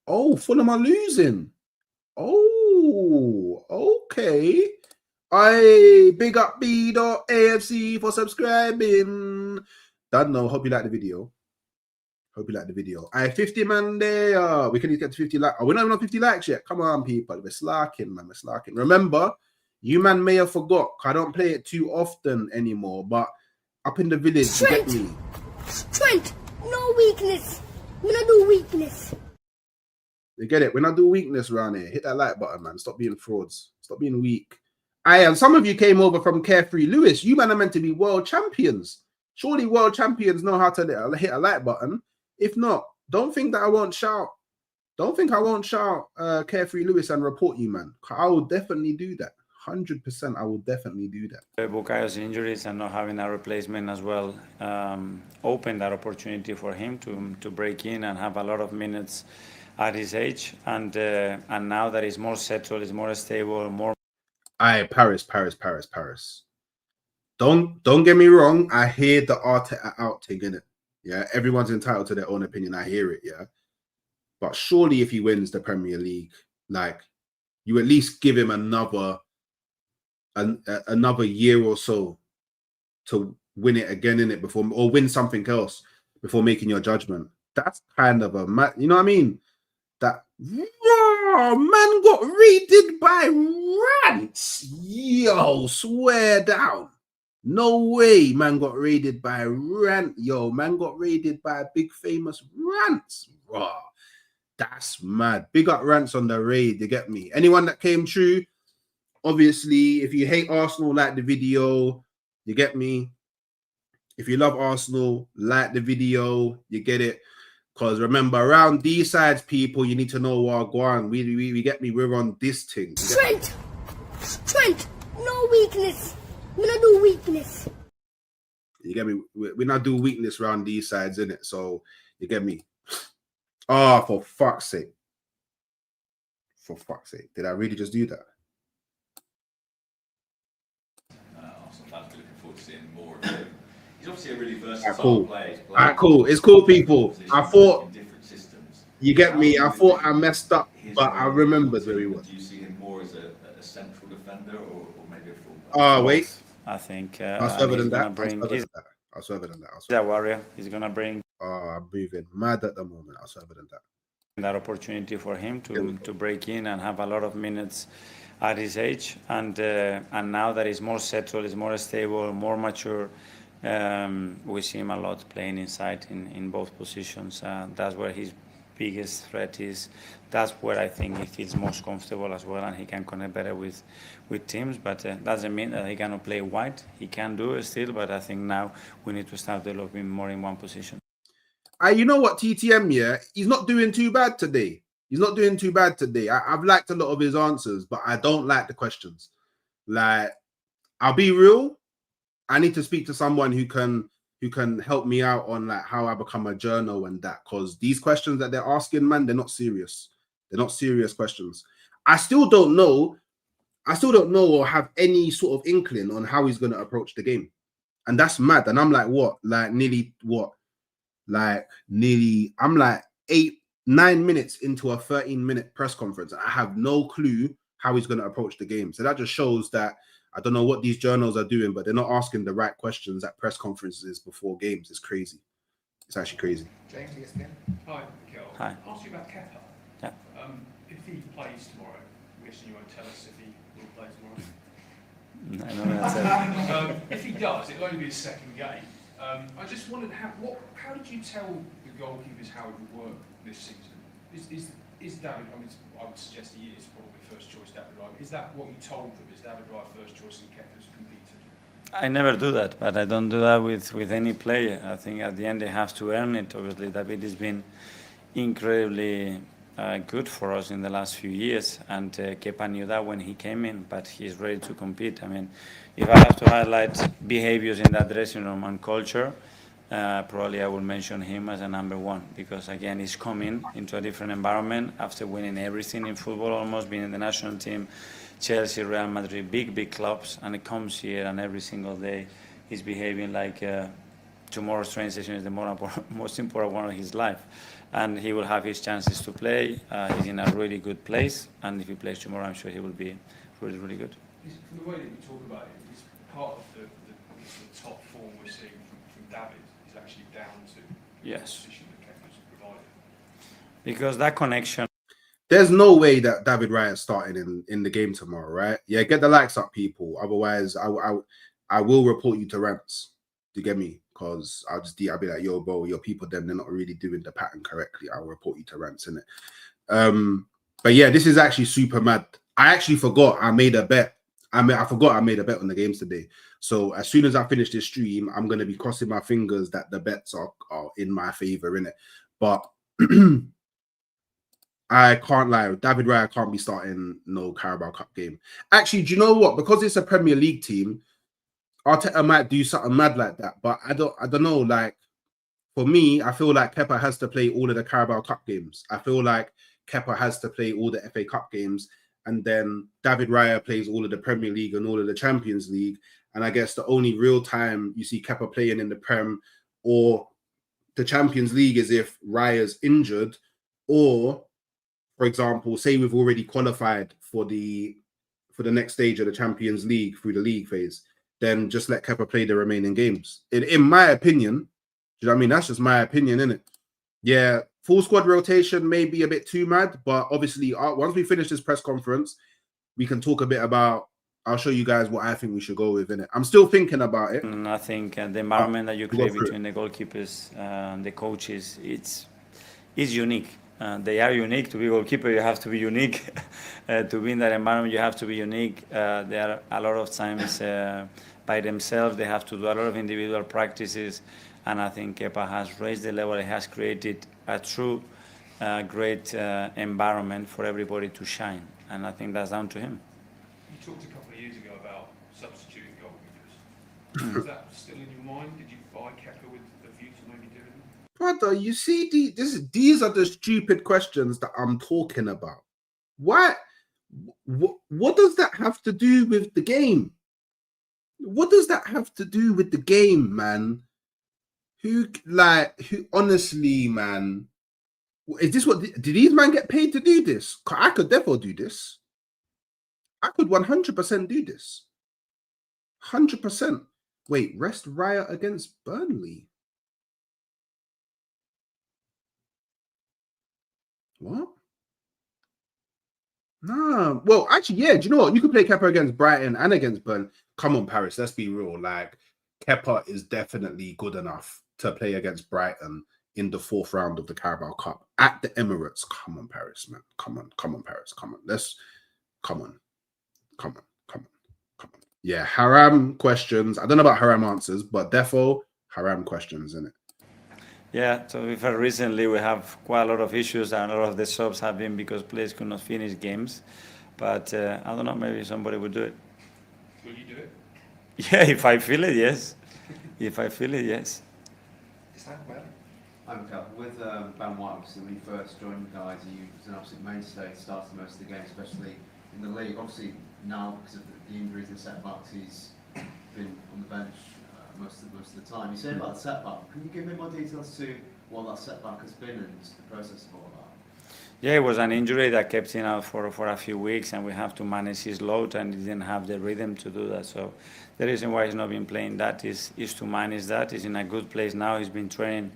Oh, Fulham are losing. Oh, okay. I big up B.AFC for subscribing. Done no. Hope you like the video. I 50 man there. We can get to 50 likes. Oh, we're not even on 50 likes yet. Come on, people. We're slacking, man. We're slacking. Remember, you man may have forgot. I don't play it too often anymore. But up in the village,
Strength.
you get me.
Strength, no weakness. We don't do weakness.
You get it? When I do weakness around here, hit that like button, man. Stop being frauds. Stop being weak. And some of you came over from Carefree Lewis. You man are meant to be world champions. Surely world champions know how to hit a like button. If not, don't think that I won't shout. Don't think I won't shout Carefree Lewis and report you, man. I will definitely do that. 100%, I will definitely do that.
Bukayo's injuries and not having a replacement as well opened that opportunity for him to break in and have a lot of minutes at his age. And now that he's more settled, he's more stable, more...
Paris. Don't get me wrong. I hear the Arteta out thing, innit? Yeah, everyone's entitled to their own opinion. I hear it, yeah. But surely if he wins the Premier League, like, you at least give him another year or so to win it again in it before, or win something else before making your judgment. That's kind of a you know what I mean? That man got raided by rants. Yo, swear down. No way, man got raided by rant. Yo, man got raided by a big famous rants. Raw. That's mad. Big up rants on the raid, you get me? Anyone that came true, obviously, if you hate Arsenal, like the video, you get me? If you love Arsenal, like the video, you get it. Because remember, around these sides, people, you need to know what go on. We get me, we're on this thing.
Strength! Strength! No weakness. We don't do weakness.
You get me? We not do weakness around these sides, innit? So, you get me? Oh, for fuck's sake. For fuck's sake. Did I really just do that?
Arsenal fans will be looking forward to seeing more of him. He's obviously a really versatile
Cool.
player.
Alright, cool. It's cool, people. I thought,
in different systems.
you get me? I thought I messed up,
His
but I
role
remembered
in
where he
the
was.
team, do you see him more as a central defender or maybe a fullback?
Oh, wait.
I think
I was further
he's
than
gonna
that.
bring. He's
I
a warrior. He's gonna bring
I'm moving mad at the moment. I was further than that.
that opportunity for him to break in and have a lot of minutes at his age, and now that he's more settled, he's more stable, more mature. We see him a lot playing inside in both positions. That's where his biggest threat is. That's where I think he feels most comfortable as well, and he can connect better with teams. But doesn't mean that he cannot play wide. He can do it still, but I think now we need to start developing more in one position.
You know what, TTM, yeah? He's not doing too bad today. I've liked a lot of his answers, but I don't like the questions. Like, I'll be real. I need to speak to someone who can help me out on like how I become a journal and that, because these questions that they're asking, man, they're not serious. They're not serious questions. I still don't know or have any sort of inkling on how he's going to approach the game. And that's mad. And I'm like, I'm like 9 minutes into a 13-minute press conference. I have no clue how he's going to approach the game. So that just shows that I don't know what these journals are doing, but they're not asking the right questions at press conferences before games. It's crazy. It's actually crazy.
James, ESPN.
Hi, Mikel.
Hi.
I'll ask you about Kepa.
Yeah.
If he plays tomorrow, I'm guessing you won't tell us if he will play tomorrow.
I know that's it.
If he does, it'll only be his second game. I just wondered how did you tell the goalkeepers how it would work this season? Is David? I mean, I would suggest he is probably first choice David Raya. Is that what you told them? Is David Raya first choice and Kepa's competed?
I never do that, but I don't do that with any player. I think at the end they have to earn it. Obviously, David has been incredibly good for us in the last few years, and Kepa knew that when he came in, but he's ready to compete. I mean, if I have to highlight behaviors in that dressing room and culture, probably I will mention him as a number one, because again, he's coming into a different environment after winning everything in football, almost being in the national team, Chelsea, Real Madrid, big clubs, and he comes here and every single day he's behaving like tomorrow's training session is the most important one of his life. And he will have his chances to play. He's in a really good place, and if he plays tomorrow, I'm sure he will be really good.
From the way that you talk about it, is part of the top form we're seeing from David is actually down to the position that Kepa's provided?
Because that connection.
There's no way that David Raya is starting in the game tomorrow, right? Yeah, get the likes up, people. Otherwise, I will report you to rants. Do you get me? Because I'll be like, yo, bro, your people, they're not really doing the pattern correctly. I'll report you to rants, innit? But yeah, this is actually super mad. I actually forgot I made a bet. I forgot I made a bet on the games today. So as soon as I finish this stream, I'm going to be crossing my fingers that the bets are in my favor, innit? But I can't lie. David Raya can't be starting no Carabao Cup game. Actually, do you know what? Because it's a Premier League team, Arteta might do something mad like that. But I don't know. Like, for me, I feel like Kepa has to play all of the Carabao Cup games. I feel like Kepa has to play all the FA Cup games. And then David Raya plays all of the Premier League and all of the Champions League. And I guess the only real time you see Kepa playing in the Prem or the Champions League is if Raya's injured, or, for example, say we've already qualified for the next stage of the Champions League through the league phase, then just let Kepa play the remaining games. In my opinion, do you know what I mean? That's just my opinion, innit? Yeah, full squad rotation may be a bit too mad, but obviously once we finish this press conference, we can talk a bit about, I'll show you guys what I think we should go with, innit? I'm still thinking about it.
I think the environment that you create between the goalkeepers and the coaches, it's unique. They are unique. To be a goalkeeper, you have to be unique. To be in that environment, you have to be unique. They are a lot of times by themselves. They have to do a lot of individual practices. And I think Kepa has raised the level. He has created a true great environment for everybody to shine. And I think that's down to him.
You talked a couple of years ago about substituting goalkeepers. Is that still in your mind? Did you buy Kepa with the view to maybe doing it?
Brother, you see, these are the stupid questions that I'm talking about. Why? What does that have to do with the game? What does that have to do with the game, man? Who, honestly, man, is this what, did these man get paid to do this? I could therefore do this. I could 100% do this. 100%. Wait, rest Raya against Burnley. What? Nah. Well, actually, yeah. Do you know what? You could play Kepa against Brighton and against Burnley. Come on, Paris. Let's be real. Like, Kepa is definitely good enough to play against Brighton in the 4th round of the Carabao Cup at the Emirates. Come on, Paris, man. Come on, Paris. Come on. Come on. Yeah, haram questions. I don't know about haram answers, but defo haram questions, isn't it?
Yeah, so we've heard recently we have quite a lot of issues, and a lot of the subs have been because players could not finish games. But I don't know, maybe somebody would do it.
Will you do it?
Yeah, if I feel it, yes. If I feel it, yes.
I'm with Ben White. Obviously, when he first joined you guys, he was an absolute mainstay, started most of the game, especially in the league. Obviously, now because of the injuries and setbacks, he's been on the bench most of the time. You say about the setback. Can you give me more details to what that setback has been and the process of all that?
Yeah, it was an injury that kept him out for a few weeks, and we have to manage his load, and he didn't have the rhythm to do that. So the reason why he's not been playing that is to manage that. He's in a good place now. He's been training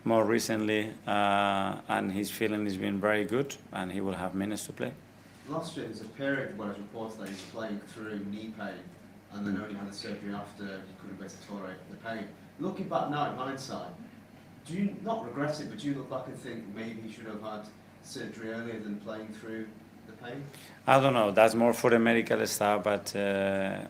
more recently, and his feeling has been very good, and he will have minutes to play.
Last year, there's a period where it's reported that he was playing through knee pain and then only had the surgery after he couldn't better tolerate the pain. Looking back now in hindsight, do you not regret it, but do you look back and think maybe he should have had surgery earlier than playing through the pain?
I don't know. That's more for the medical staff, but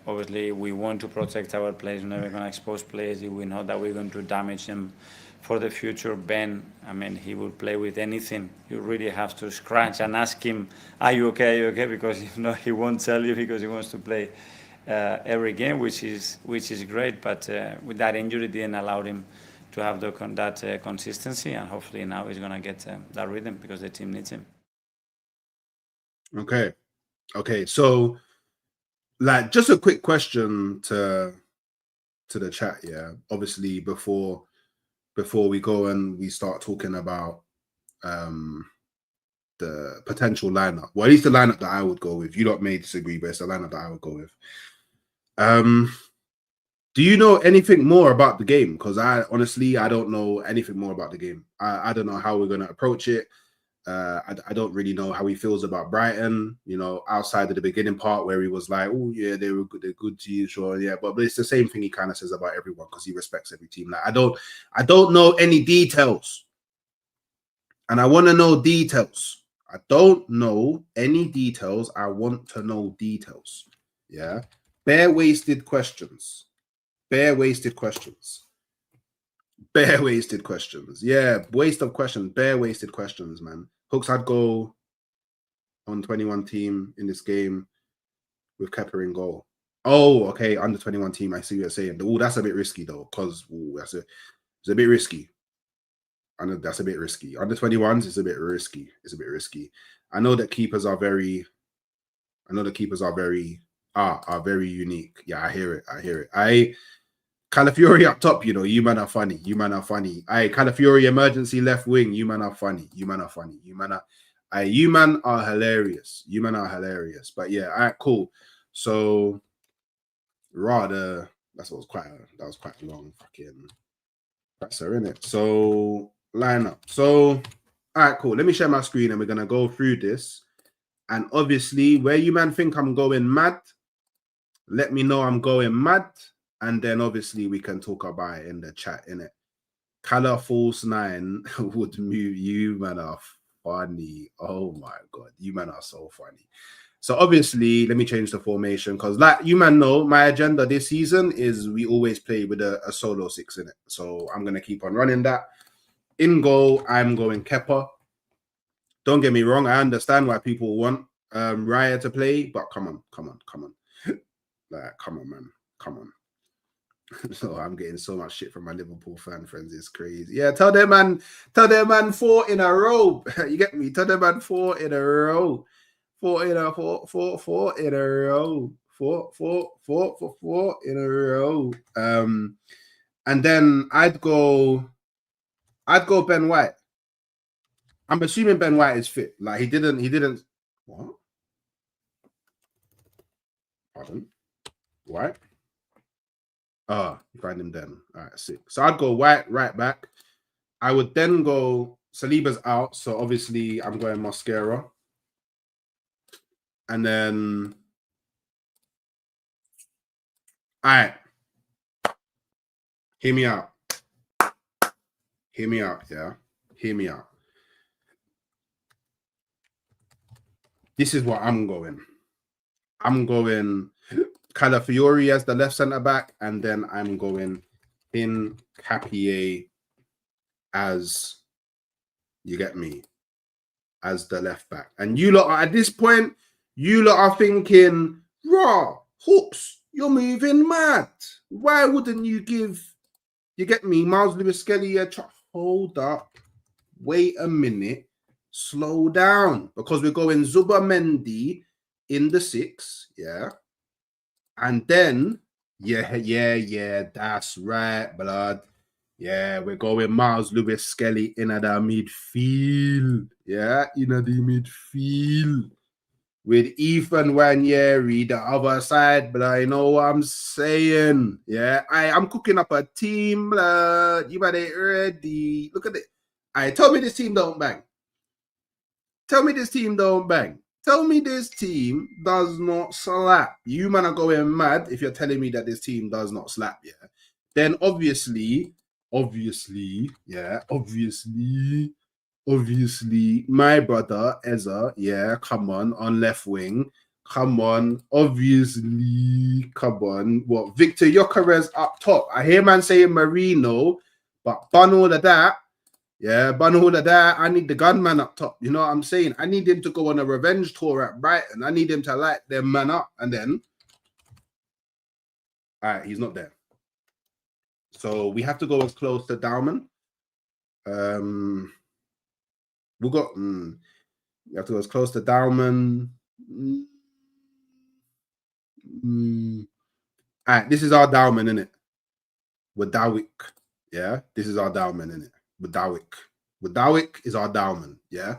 obviously we want to protect our players. We're never going to expose players if we know that we're going to damage them for the future. Ben, I mean, he will play with anything. You really have to scratch and ask him, are you okay? Are you okay? Because if not, he won't tell you because he wants to play every game, which is great. But with that injury, it didn't allow him to have that consistency, and hopefully now he's going to get that rhythm because the team needs him.
Okay. So, like, just a quick question to the chat. Yeah, obviously before we go and we start talking about the potential lineup, well, at least the lineup that I would go with. You lot may disagree, but it's the lineup that I would go with. Do you know anything more about the game? Because I honestly don't know anything more about the game. I don't know how we're going to approach it. I don't really know how he feels about Brighton, you know, outside of the beginning part where he was like, oh yeah, they're good to you, sure, yeah, but it's the same thing he kind of says about everyone because he respects every team. Like, I don't know any details, and I want to know details. I don't know any details. I want to know details. Yeah, bare wasted questions. Yeah, waste of questions. Bare wasted questions, man. Hooks had goal on 21 team in this game with Kepa in goal. Oh, okay, under 21 team. I see what you're saying. Oh, that's a bit risky though, because it's a bit risky. I know that's a bit risky. Under 21s, it's a bit risky. I know that keepers are very unique. Yeah, I hear it. Calafiori up top, you know, you man are funny. Aye, Calafiori emergency left wing, you man are funny. You man are hilarious. But yeah, all right, cool. So that was quite a long fucking presser, innit? So lineup. So all right, cool. Let me share my screen and we're gonna go through this. And obviously, where you man think I'm going mad, let me know I'm going mad. And then obviously we can talk about it in the chat, innit? Colour False 9 would mute you, man, off funny. Oh my God. You man are so funny. So obviously, let me change the formation because, like you man know, my agenda this season is we always play with a solo 6 in it. So I'm going to keep on running that. In goal, I'm going Kepa. Don't get me wrong. I understand why people want Raya to play, but come on. Like, come on, man. Come on. So I'm getting so much shit from my Liverpool fan friends. It's crazy. Yeah, tell them man 4 in a row. You get me? Tell them man 4 in a row. 4 in a row. 4 in a row. And then I'd go Ben White. I'm assuming Ben White is fit. Like he didn't. What? Pardon? White? You find him then. All right, sick. So I'd go White right back. I would then go Saliba's out, so obviously I'm going Mosquera. And then, all right, hear me out. Hear me out, yeah? Hear me out. This is what I'm going. I'm going Calafiori as the left centre back, and then I'm going in Capier as, you get me, as the left back. And you lot are, at this point, you lot are thinking, raw, Hooks, you're moving mad. Why wouldn't you give, you get me, Miles Lewis Skelly a try? Hold up. Wait a minute. Slow down. Because we're going Zubamendi in the 6, yeah? And then, yeah, that's right, blood. Yeah, we're going Miles Lewis Skelly in at the midfield. Yeah, in at the midfield. With Ethan Wanyeri, the other side, but I know what I'm saying. Yeah, I'm cooking up a team, blood. You better ready. Look at it. Tell me this team don't bang. Tell me this team don't bang. Tell me this team does not slap. You man are going mad if you're telling me that this team does not slap, yeah? Then obviously, my brother, Eze, yeah, come on left wing. Come on, obviously, come on. What, Victor Gyokeres up top? I hear man saying Marino, but bun all of that. Yeah, bun all of that. I need the gunman up top. You know what I'm saying? I need him to go on a revenge tour at Brighton. I need him to light them man up. And then, all right, he's not there. So we have to go as close to Dauman. We have to go as close to Dauman. All right, this is our Dauman, innit? With Dawick. Yeah, this is our Dauman, innit? With Dawick is our Dauman, yeah?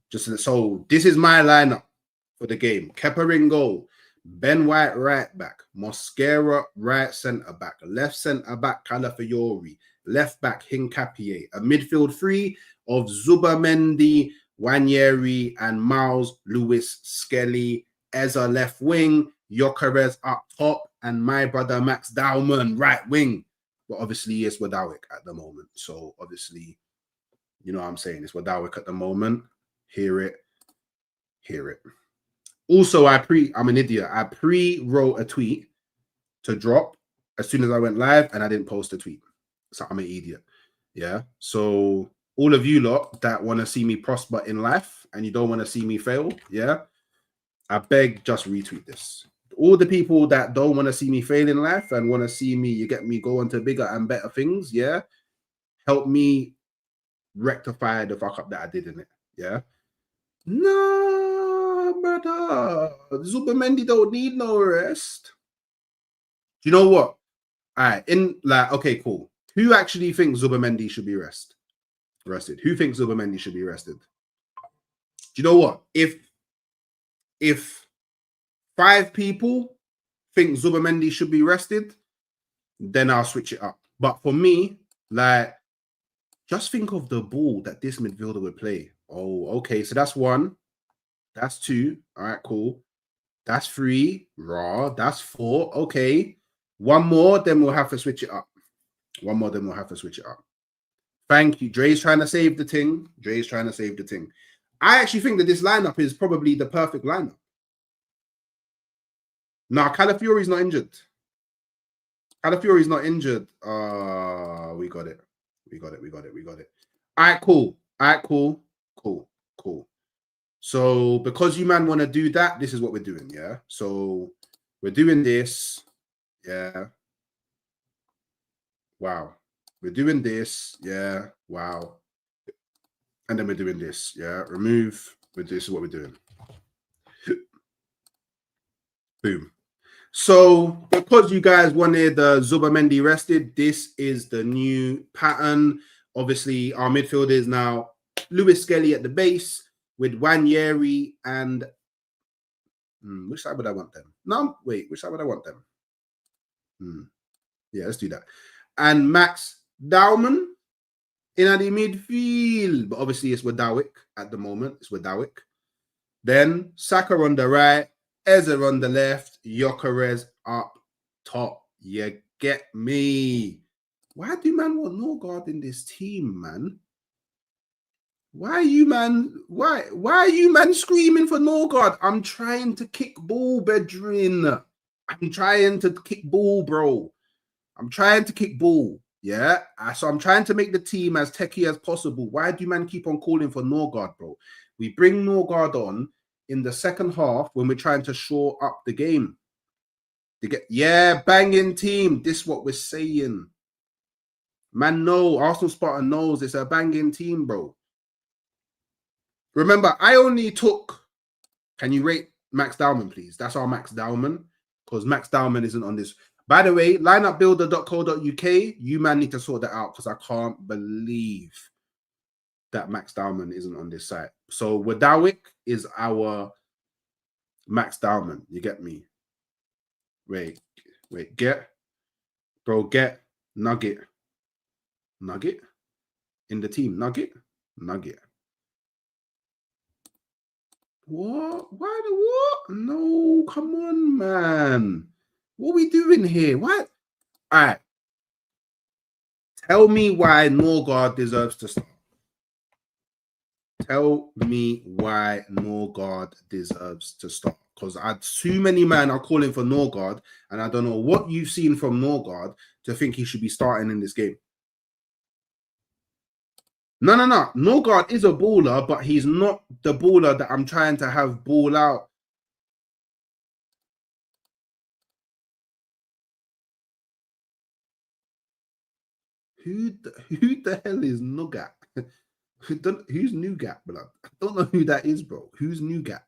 Just so this is my lineup for the game. Kepa in goal, Ben White right back, Mosquera right centre back, left centre back Calafiori, left back Hincapié, a midfield 3 of Zubamendi, Wanyeri, and Miles Lewis Skelly. Eze left wing, Gyokeres up top, and my brother Max Dauman right wing. But obviously it's Wadawick at the moment. So obviously, you know what I'm saying? It's Wadawick at the moment. Hear it. Also, I'm an idiot. I pre-wrote a tweet to drop as soon as I went live, and I didn't post a tweet. So I'm an idiot. Yeah. So all of you lot that want to see me prosper in life and you don't want to see me fail, yeah, I beg, just retweet this. All the people that don't want to see me fail in life and want to see me, you get me, go on to bigger and better things, yeah, help me rectify the fuck up that I did in it, yeah. No, brother, Zubamendi don't need no rest. Do you know what? All right, okay, cool. Who actually thinks Zubamendi should be rested? Who thinks Zubamendi should be rested? Do you know what? If 5 people think Zubamendi should be rested, then I'll switch it up. But for me, like, just think of the ball that this midfielder would play. Oh, okay. So that's 1. That's 2. All right, cool. That's 3. Raw. That's 4. Okay. 1 more, then we'll have to switch it up. Thank you. Dre's trying to save the thing. I actually think that this lineup is probably the perfect lineup. Now, Calafiori's not injured. Calafiori's not injured. We got it. We got it. All right, cool. Cool. So because you man want to do that, this is what we're doing, yeah? So we're doing this, yeah. Wow. We're doing this, yeah. Wow. And then we're doing this, yeah. Remove. This is what we're doing. Boom. So because you guys wanted Zubamendi rested, this is the new pattern. Obviously, our midfield is now Lewis Skelly at the base with Wanyeri and which side would I want them? No, wait, which side would I want them? Yeah, let's do that. And Max Dowman in the midfield, but obviously it's Wadawick at the moment. It's Wadawick. Then Saka on the right, Eze on the left, Gyokeres up top. You get me? Why do man want Norgard in this team, man? Why are you man screaming for Norgard? I'm trying to kick ball, Bedrin. I'm trying to kick ball, bro. I'm trying to kick ball. Yeah. So I'm trying to make the team as techie as possible. Why do you man keep on calling for Norgard, bro? We bring Norgard on in the second half when we're trying to shore up the game. Yeah, banging team. This is what we're saying. Man, no. Arsenal Spartan knows it's a banging team, bro. Remember, I only took... Can you rate Max Dowman, please? That's our Max Dowman, because Max Dowman isn't on this. By the way, lineupbuilder.co.uk, you man need to sort that out, because I can't believe that Max Dowman isn't on this site. So Wadawick is our Max Dowman. You get me? Wait. Get Nugget in the team. Nugget. What? Why the what? No, come on, man. What are we doing here? What? All right. Tell me why Norgard deserves to start. Tell me why Norgard deserves to start. Because too many men are calling for Norgard, and I don't know what you've seen from Norgard to think he should be starting in this game. No. Norgard is a baller, but he's not the baller that I'm trying to have ball out. Who the hell is Nougat? Who's Nougat, blood? I don't know who that is, bro. Who's Nougat?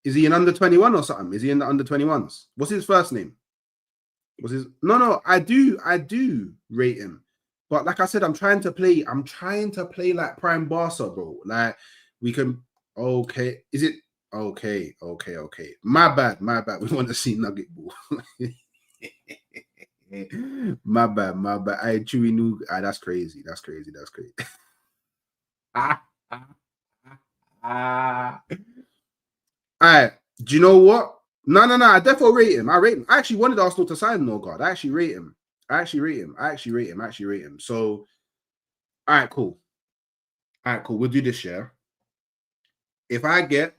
Is he an under 21 or something? Is he in the under 21s? What's his first name? No, I do rate him. But like I said, I'm trying to play like Prime Barca, bro. Like we can okay. Is it okay? My bad. We want to see Nugget ball. My bad. I truly knew that's crazy. All right. Do you know what? No. I definitely rate him. I rate him. I actually wanted Arsenal to sign Norgard. I actually rate him. So, all right, cool. We'll do this, yeah. If I get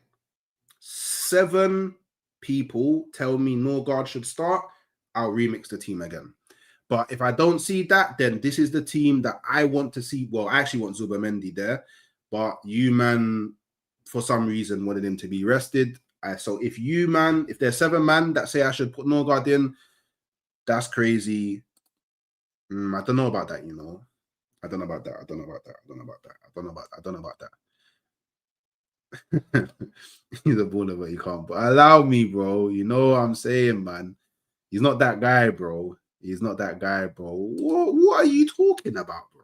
7 people tell me Norgard should start, I'll remix the team again. But if I don't see that, then this is the team that I want to see. Well, I actually want Zubamendi there, but you man, for some reason, wanted him to be rested. So if there's 7 man that say I should put Norgard in, that's crazy. I don't know about that, you know. I don't know about that. He's a baller, but he can't. But allow me, bro. You know what I'm saying, man. He's not that guy, bro. What are you talking about, bro?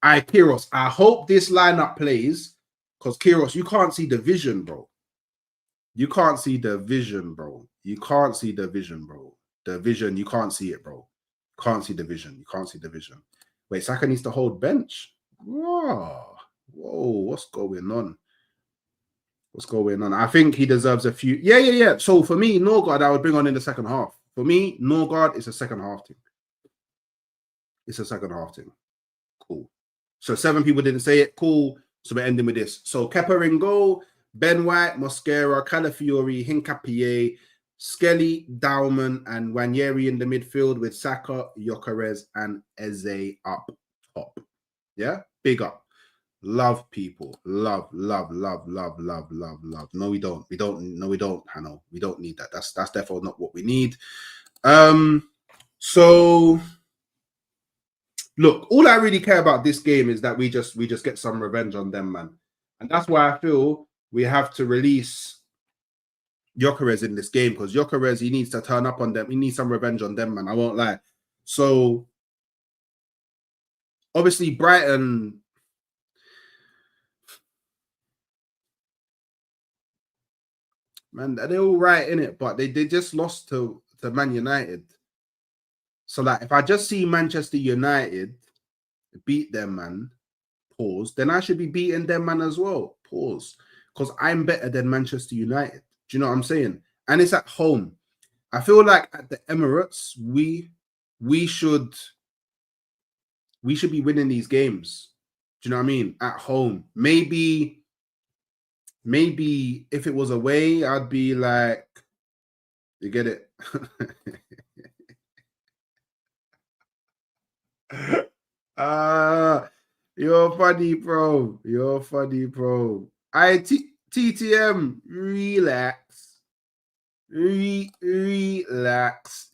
All right, Kiros. I hope this lineup plays, because Kiros, you can't see the vision, bro. The vision, you can't see it, bro. Can't see the vision. Wait, Saka needs to hold bench. Whoa, what's going on? I think he deserves a few. Yeah. So for me, Norgard, I would bring on in the second half. For me, Norgard is a second half thing. Cool. So 7 people didn't say it. Cool. So we're ending with this. So Kepa in goal, Ben White, Mosquera, Calafiori, Hincapié, Skelly, Dowman, and Wanyeri in the midfield with Saka, Gyokeres, and Eze up top. Yeah, big up. Love people. Love. No, we don't. No, we don't, Hannah. We don't need that. That's definitely not what we need. So look, all I really care about this game is that we just get some revenge on them, man. And that's why I feel we have to release Gyokeres in this game, because Gyokeres, he needs to turn up on them. He needs some revenge on them, man. I won't lie. So obviously Brighton, man, they're all right in it, but they just lost to Man United. So like, if I just see Manchester United beat them, man, pause, then I should be beating them, man, as well, pause, because I'm better than Manchester United. Do you know what I'm saying? And it's at home. I feel like at the Emirates, we should be winning these games. Do you know what I mean? At home. Maybe if it was away, I'd be like, you get it? You're funny, bro. You're funny, bro. TTM, relax. Relax.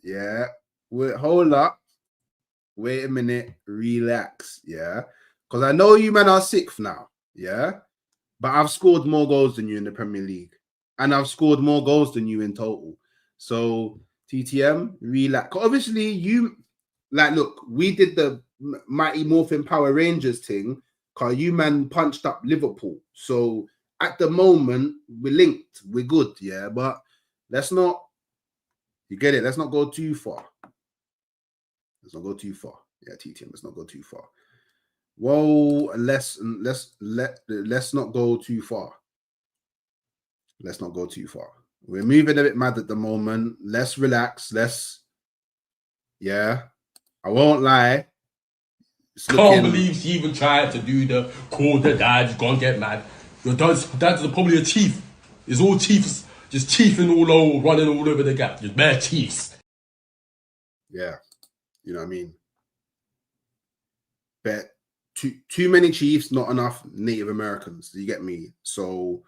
Yeah. Wait, hold up. Wait a minute. Relax. Yeah. Because I know you men are sixth now. Yeah. But I've scored more goals than you in the Premier League. And I've scored more goals than you in total. So, TTM, relax. Obviously, you, like, look, we did the Mighty Morphin Power Rangers thing, because you man punched up Liverpool. So, at the moment, we're linked. We're good, yeah? But let's not, you get it? Let's not go too far. Let's not go too far. Yeah, TTM, let's not go too far. Whoa, let's not go too far. Let's not go too far. We're moving a bit mad at the moment. Let's relax. Yeah. I won't lie.
Can't believe she even tried to do the call the dad, you're gonna get mad. Your dad's probably a chief. It's all chiefs, just chiefing all over, running all over the gap. Just bare chiefs.
Yeah. You know what I mean? But too many Chiefs, not enough Native Americans. You get me? So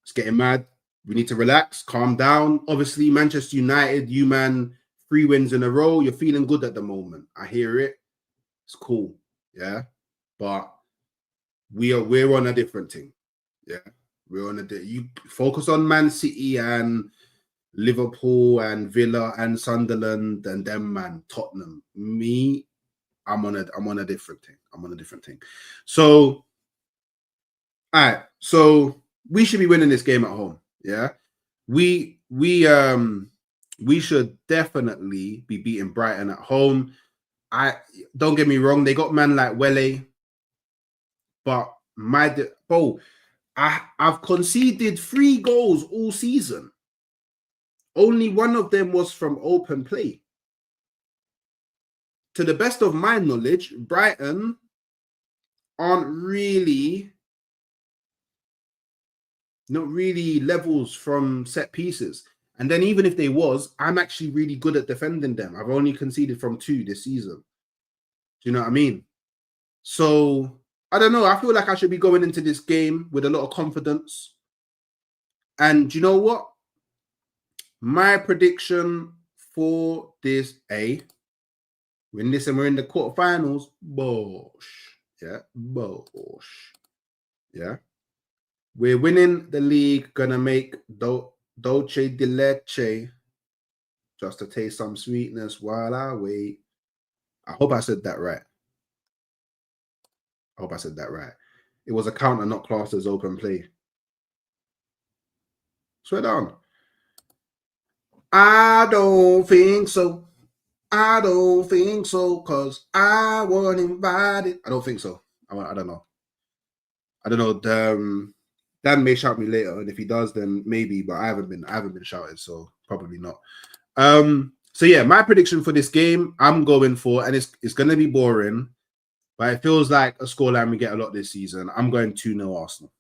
it's getting mad. We need to relax, calm down. Obviously, Manchester United, you man, 3 wins in a row. You're feeling good at the moment. I hear it. It's cool. Yeah. But we're on a different thing. Yeah. We're on you focus on Man City and Liverpool and Villa and Sunderland and them, man, Tottenham. Me, I'm on a different thing. I'm on a different thing. So, all right. So we should be winning this game at home. Yeah. We should definitely be beating Brighton at home. Don't get me wrong, they got man like Wele, but I've conceded 3 goals all season. Only one of them was from open play. To the best of my knowledge, Brighton aren't really, not really levels from set pieces. And then even if they was, I'm actually really good at defending them. I've only conceded from 2 this season. Do you know what I mean? So, I don't know. I feel like I should be going into this game with a lot of confidence. And do you know what? My prediction for this, win this and we're in the quarterfinals, bosh. Yeah, bosh. Yeah. We're winning the league, gonna make dolce de leche just to taste some sweetness while I wait. I hope I said that right. I hope I said that right. It was a counter, not classed as open play. Swear down. I don't think so. I don't think so, because I wasn't invited. I don't think so. I don't know. I don't know. Dan may shout me later, and if he does, then maybe. But I haven't been shouted, so probably not. So yeah, my prediction for this game, I'm going for, and it's gonna be boring. but it feels like a scoreline we get a lot this season. I'm going 2-0 Arsenal.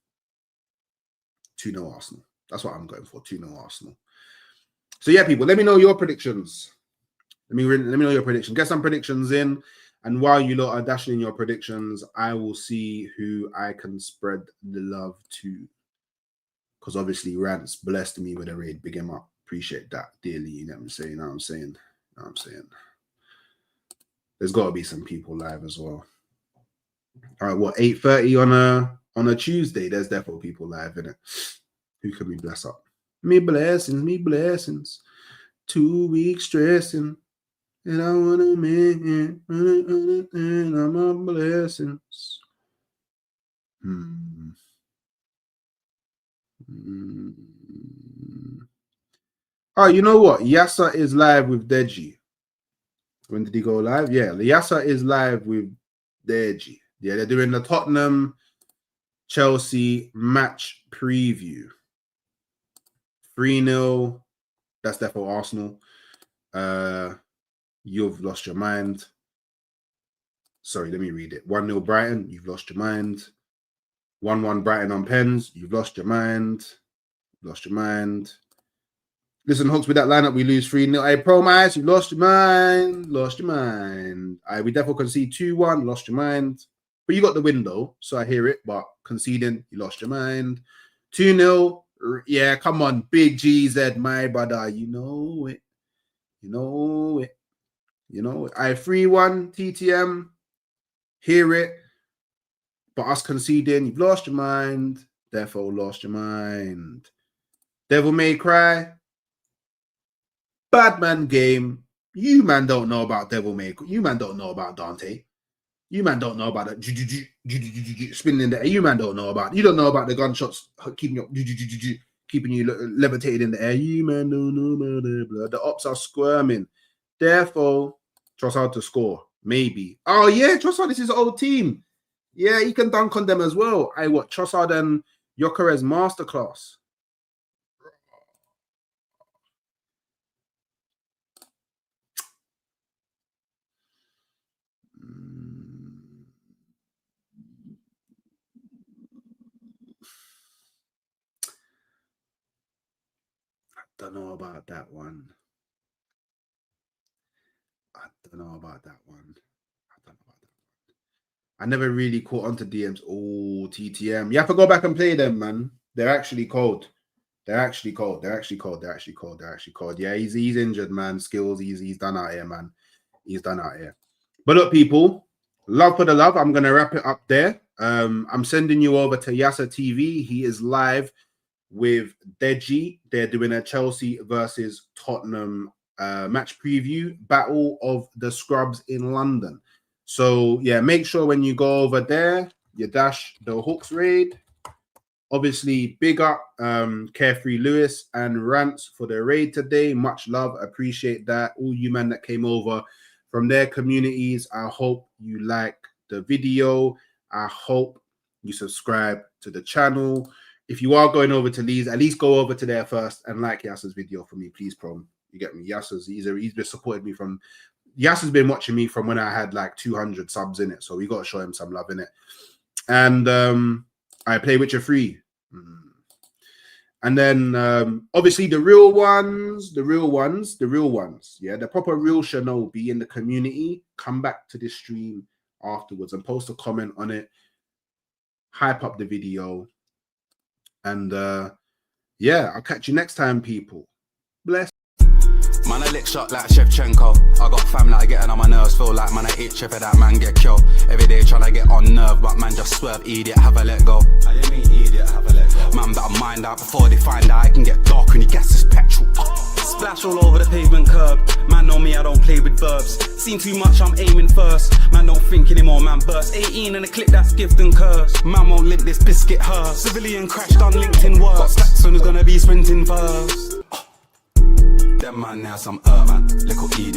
2-0 Arsenal. That's what I'm going for. 2-0 Arsenal. So yeah, people, let me know your predictions. Let me know your predictions. Get some predictions in. And while you lot are dashing in your predictions, I will see who I can spread the love to. Because obviously Rance blessed me with a raid. Big him up. Appreciate that dearly. You know what I'm saying? You know what I'm saying? You know what I'm saying? There's got to be some people live as well. All right, what, 8:30 on a Tuesday? There's definitely people live, innit? Who can we bless up? Me blessings, me blessings. 2 weeks stressing. And I want to make it. And I'm on blessings. Oh, you know what? Yassa is live with Deji. When did he go live? Yeah, Yassa is live with Deji. Yeah, they're doing the Tottenham Chelsea match preview. 3-0. That's therefore Arsenal. You've lost your mind. Sorry, let me read it. 1-0 Brighton. You've lost your mind. 1-1 Brighton on pens. You've lost your mind. Lost your mind. Listen, Hawks, with that lineup, we lose 3-0. Hey, Promise, you lost your mind. Lost your mind. We definitely concede 2-1. Lost your mind. But you got the win, though, so I hear it. But conceding, you lost your mind. 2-0. Yeah, come on. Big GZ, my brother. You know it. You know it. You know it. 3-1 TTM. Hear it. But us conceding, you've lost your mind. Therefore, lost your mind. Devil May Cry. Bad man game. You man don't know about Devil May Cry. You man don't know about Dante. You man don't know about that spinning in the air. You man don't know about. You don't know about the gunshots keeping you levitated in the air. You man don't know about that. The ops are squirming. Therefore, Trossard to score. Maybe. Oh yeah, Trossard. This is an old team. Yeah, he can dunk on them as well. Trossard and Gyokeres masterclass. Don't know about that one. I don't know about that one. I never really caught onto DMs. Oh, TTM. You have to go back and play them, man. They're actually cold. They're actually cold. They're actually cold. They're actually cold. They're actually cold. Yeah, he's injured, man. Skills, he's done out here, man. He's done out here. But look, people, love for the love. I'm gonna wrap it up there. I'm sending you over to Yassa TV. He is live with Deji. They're doing a Chelsea versus Tottenham match preview, battle of the scrubs in London. So yeah, make sure when you go over there, you dash the Hawks raid. Obviously, big up Carefree Lewis and Rants for the raid today. Much love, appreciate that. All you men that came over from their communities, I hope you like the video. I hope you subscribe to the channel. If you are going over to Lee's, at least go over to there first and like Yasser's video for me, please, Prom. You get me? Yasser's, he's been supported me from. Yasser's been watching me from when I had like 200 subs in it, so we got to show him some love in it. And I play Witcher 3. And then obviously the real ones, yeah, the proper real Shinobi in the community, come back to this stream afterwards and post a comment on it, hype up the video, and yeah, I'll catch you next time, people. Bless.
Man, I lick shot like Shevchenko. I got fam like getting on my nerves. Feel like man, I itch if that man get killed. Every day trying to get on nerve, but man just swerve, idiot, have a let go. I didn't mean idiot, have a let go. Man, better mind out before they find out. I can get dark when you gas this petrol. Splash all over the pavement curb. Man, know me, I don't play with verbs. Seen too much, I'm aiming first. Man, don't think anymore, man, burst. 18 and a clip that's gift and curse. Man won't limp this biscuit hers. Civilian crashed on LinkedIn works. Jackson is gonna be sprinting first. Them man now some man, little E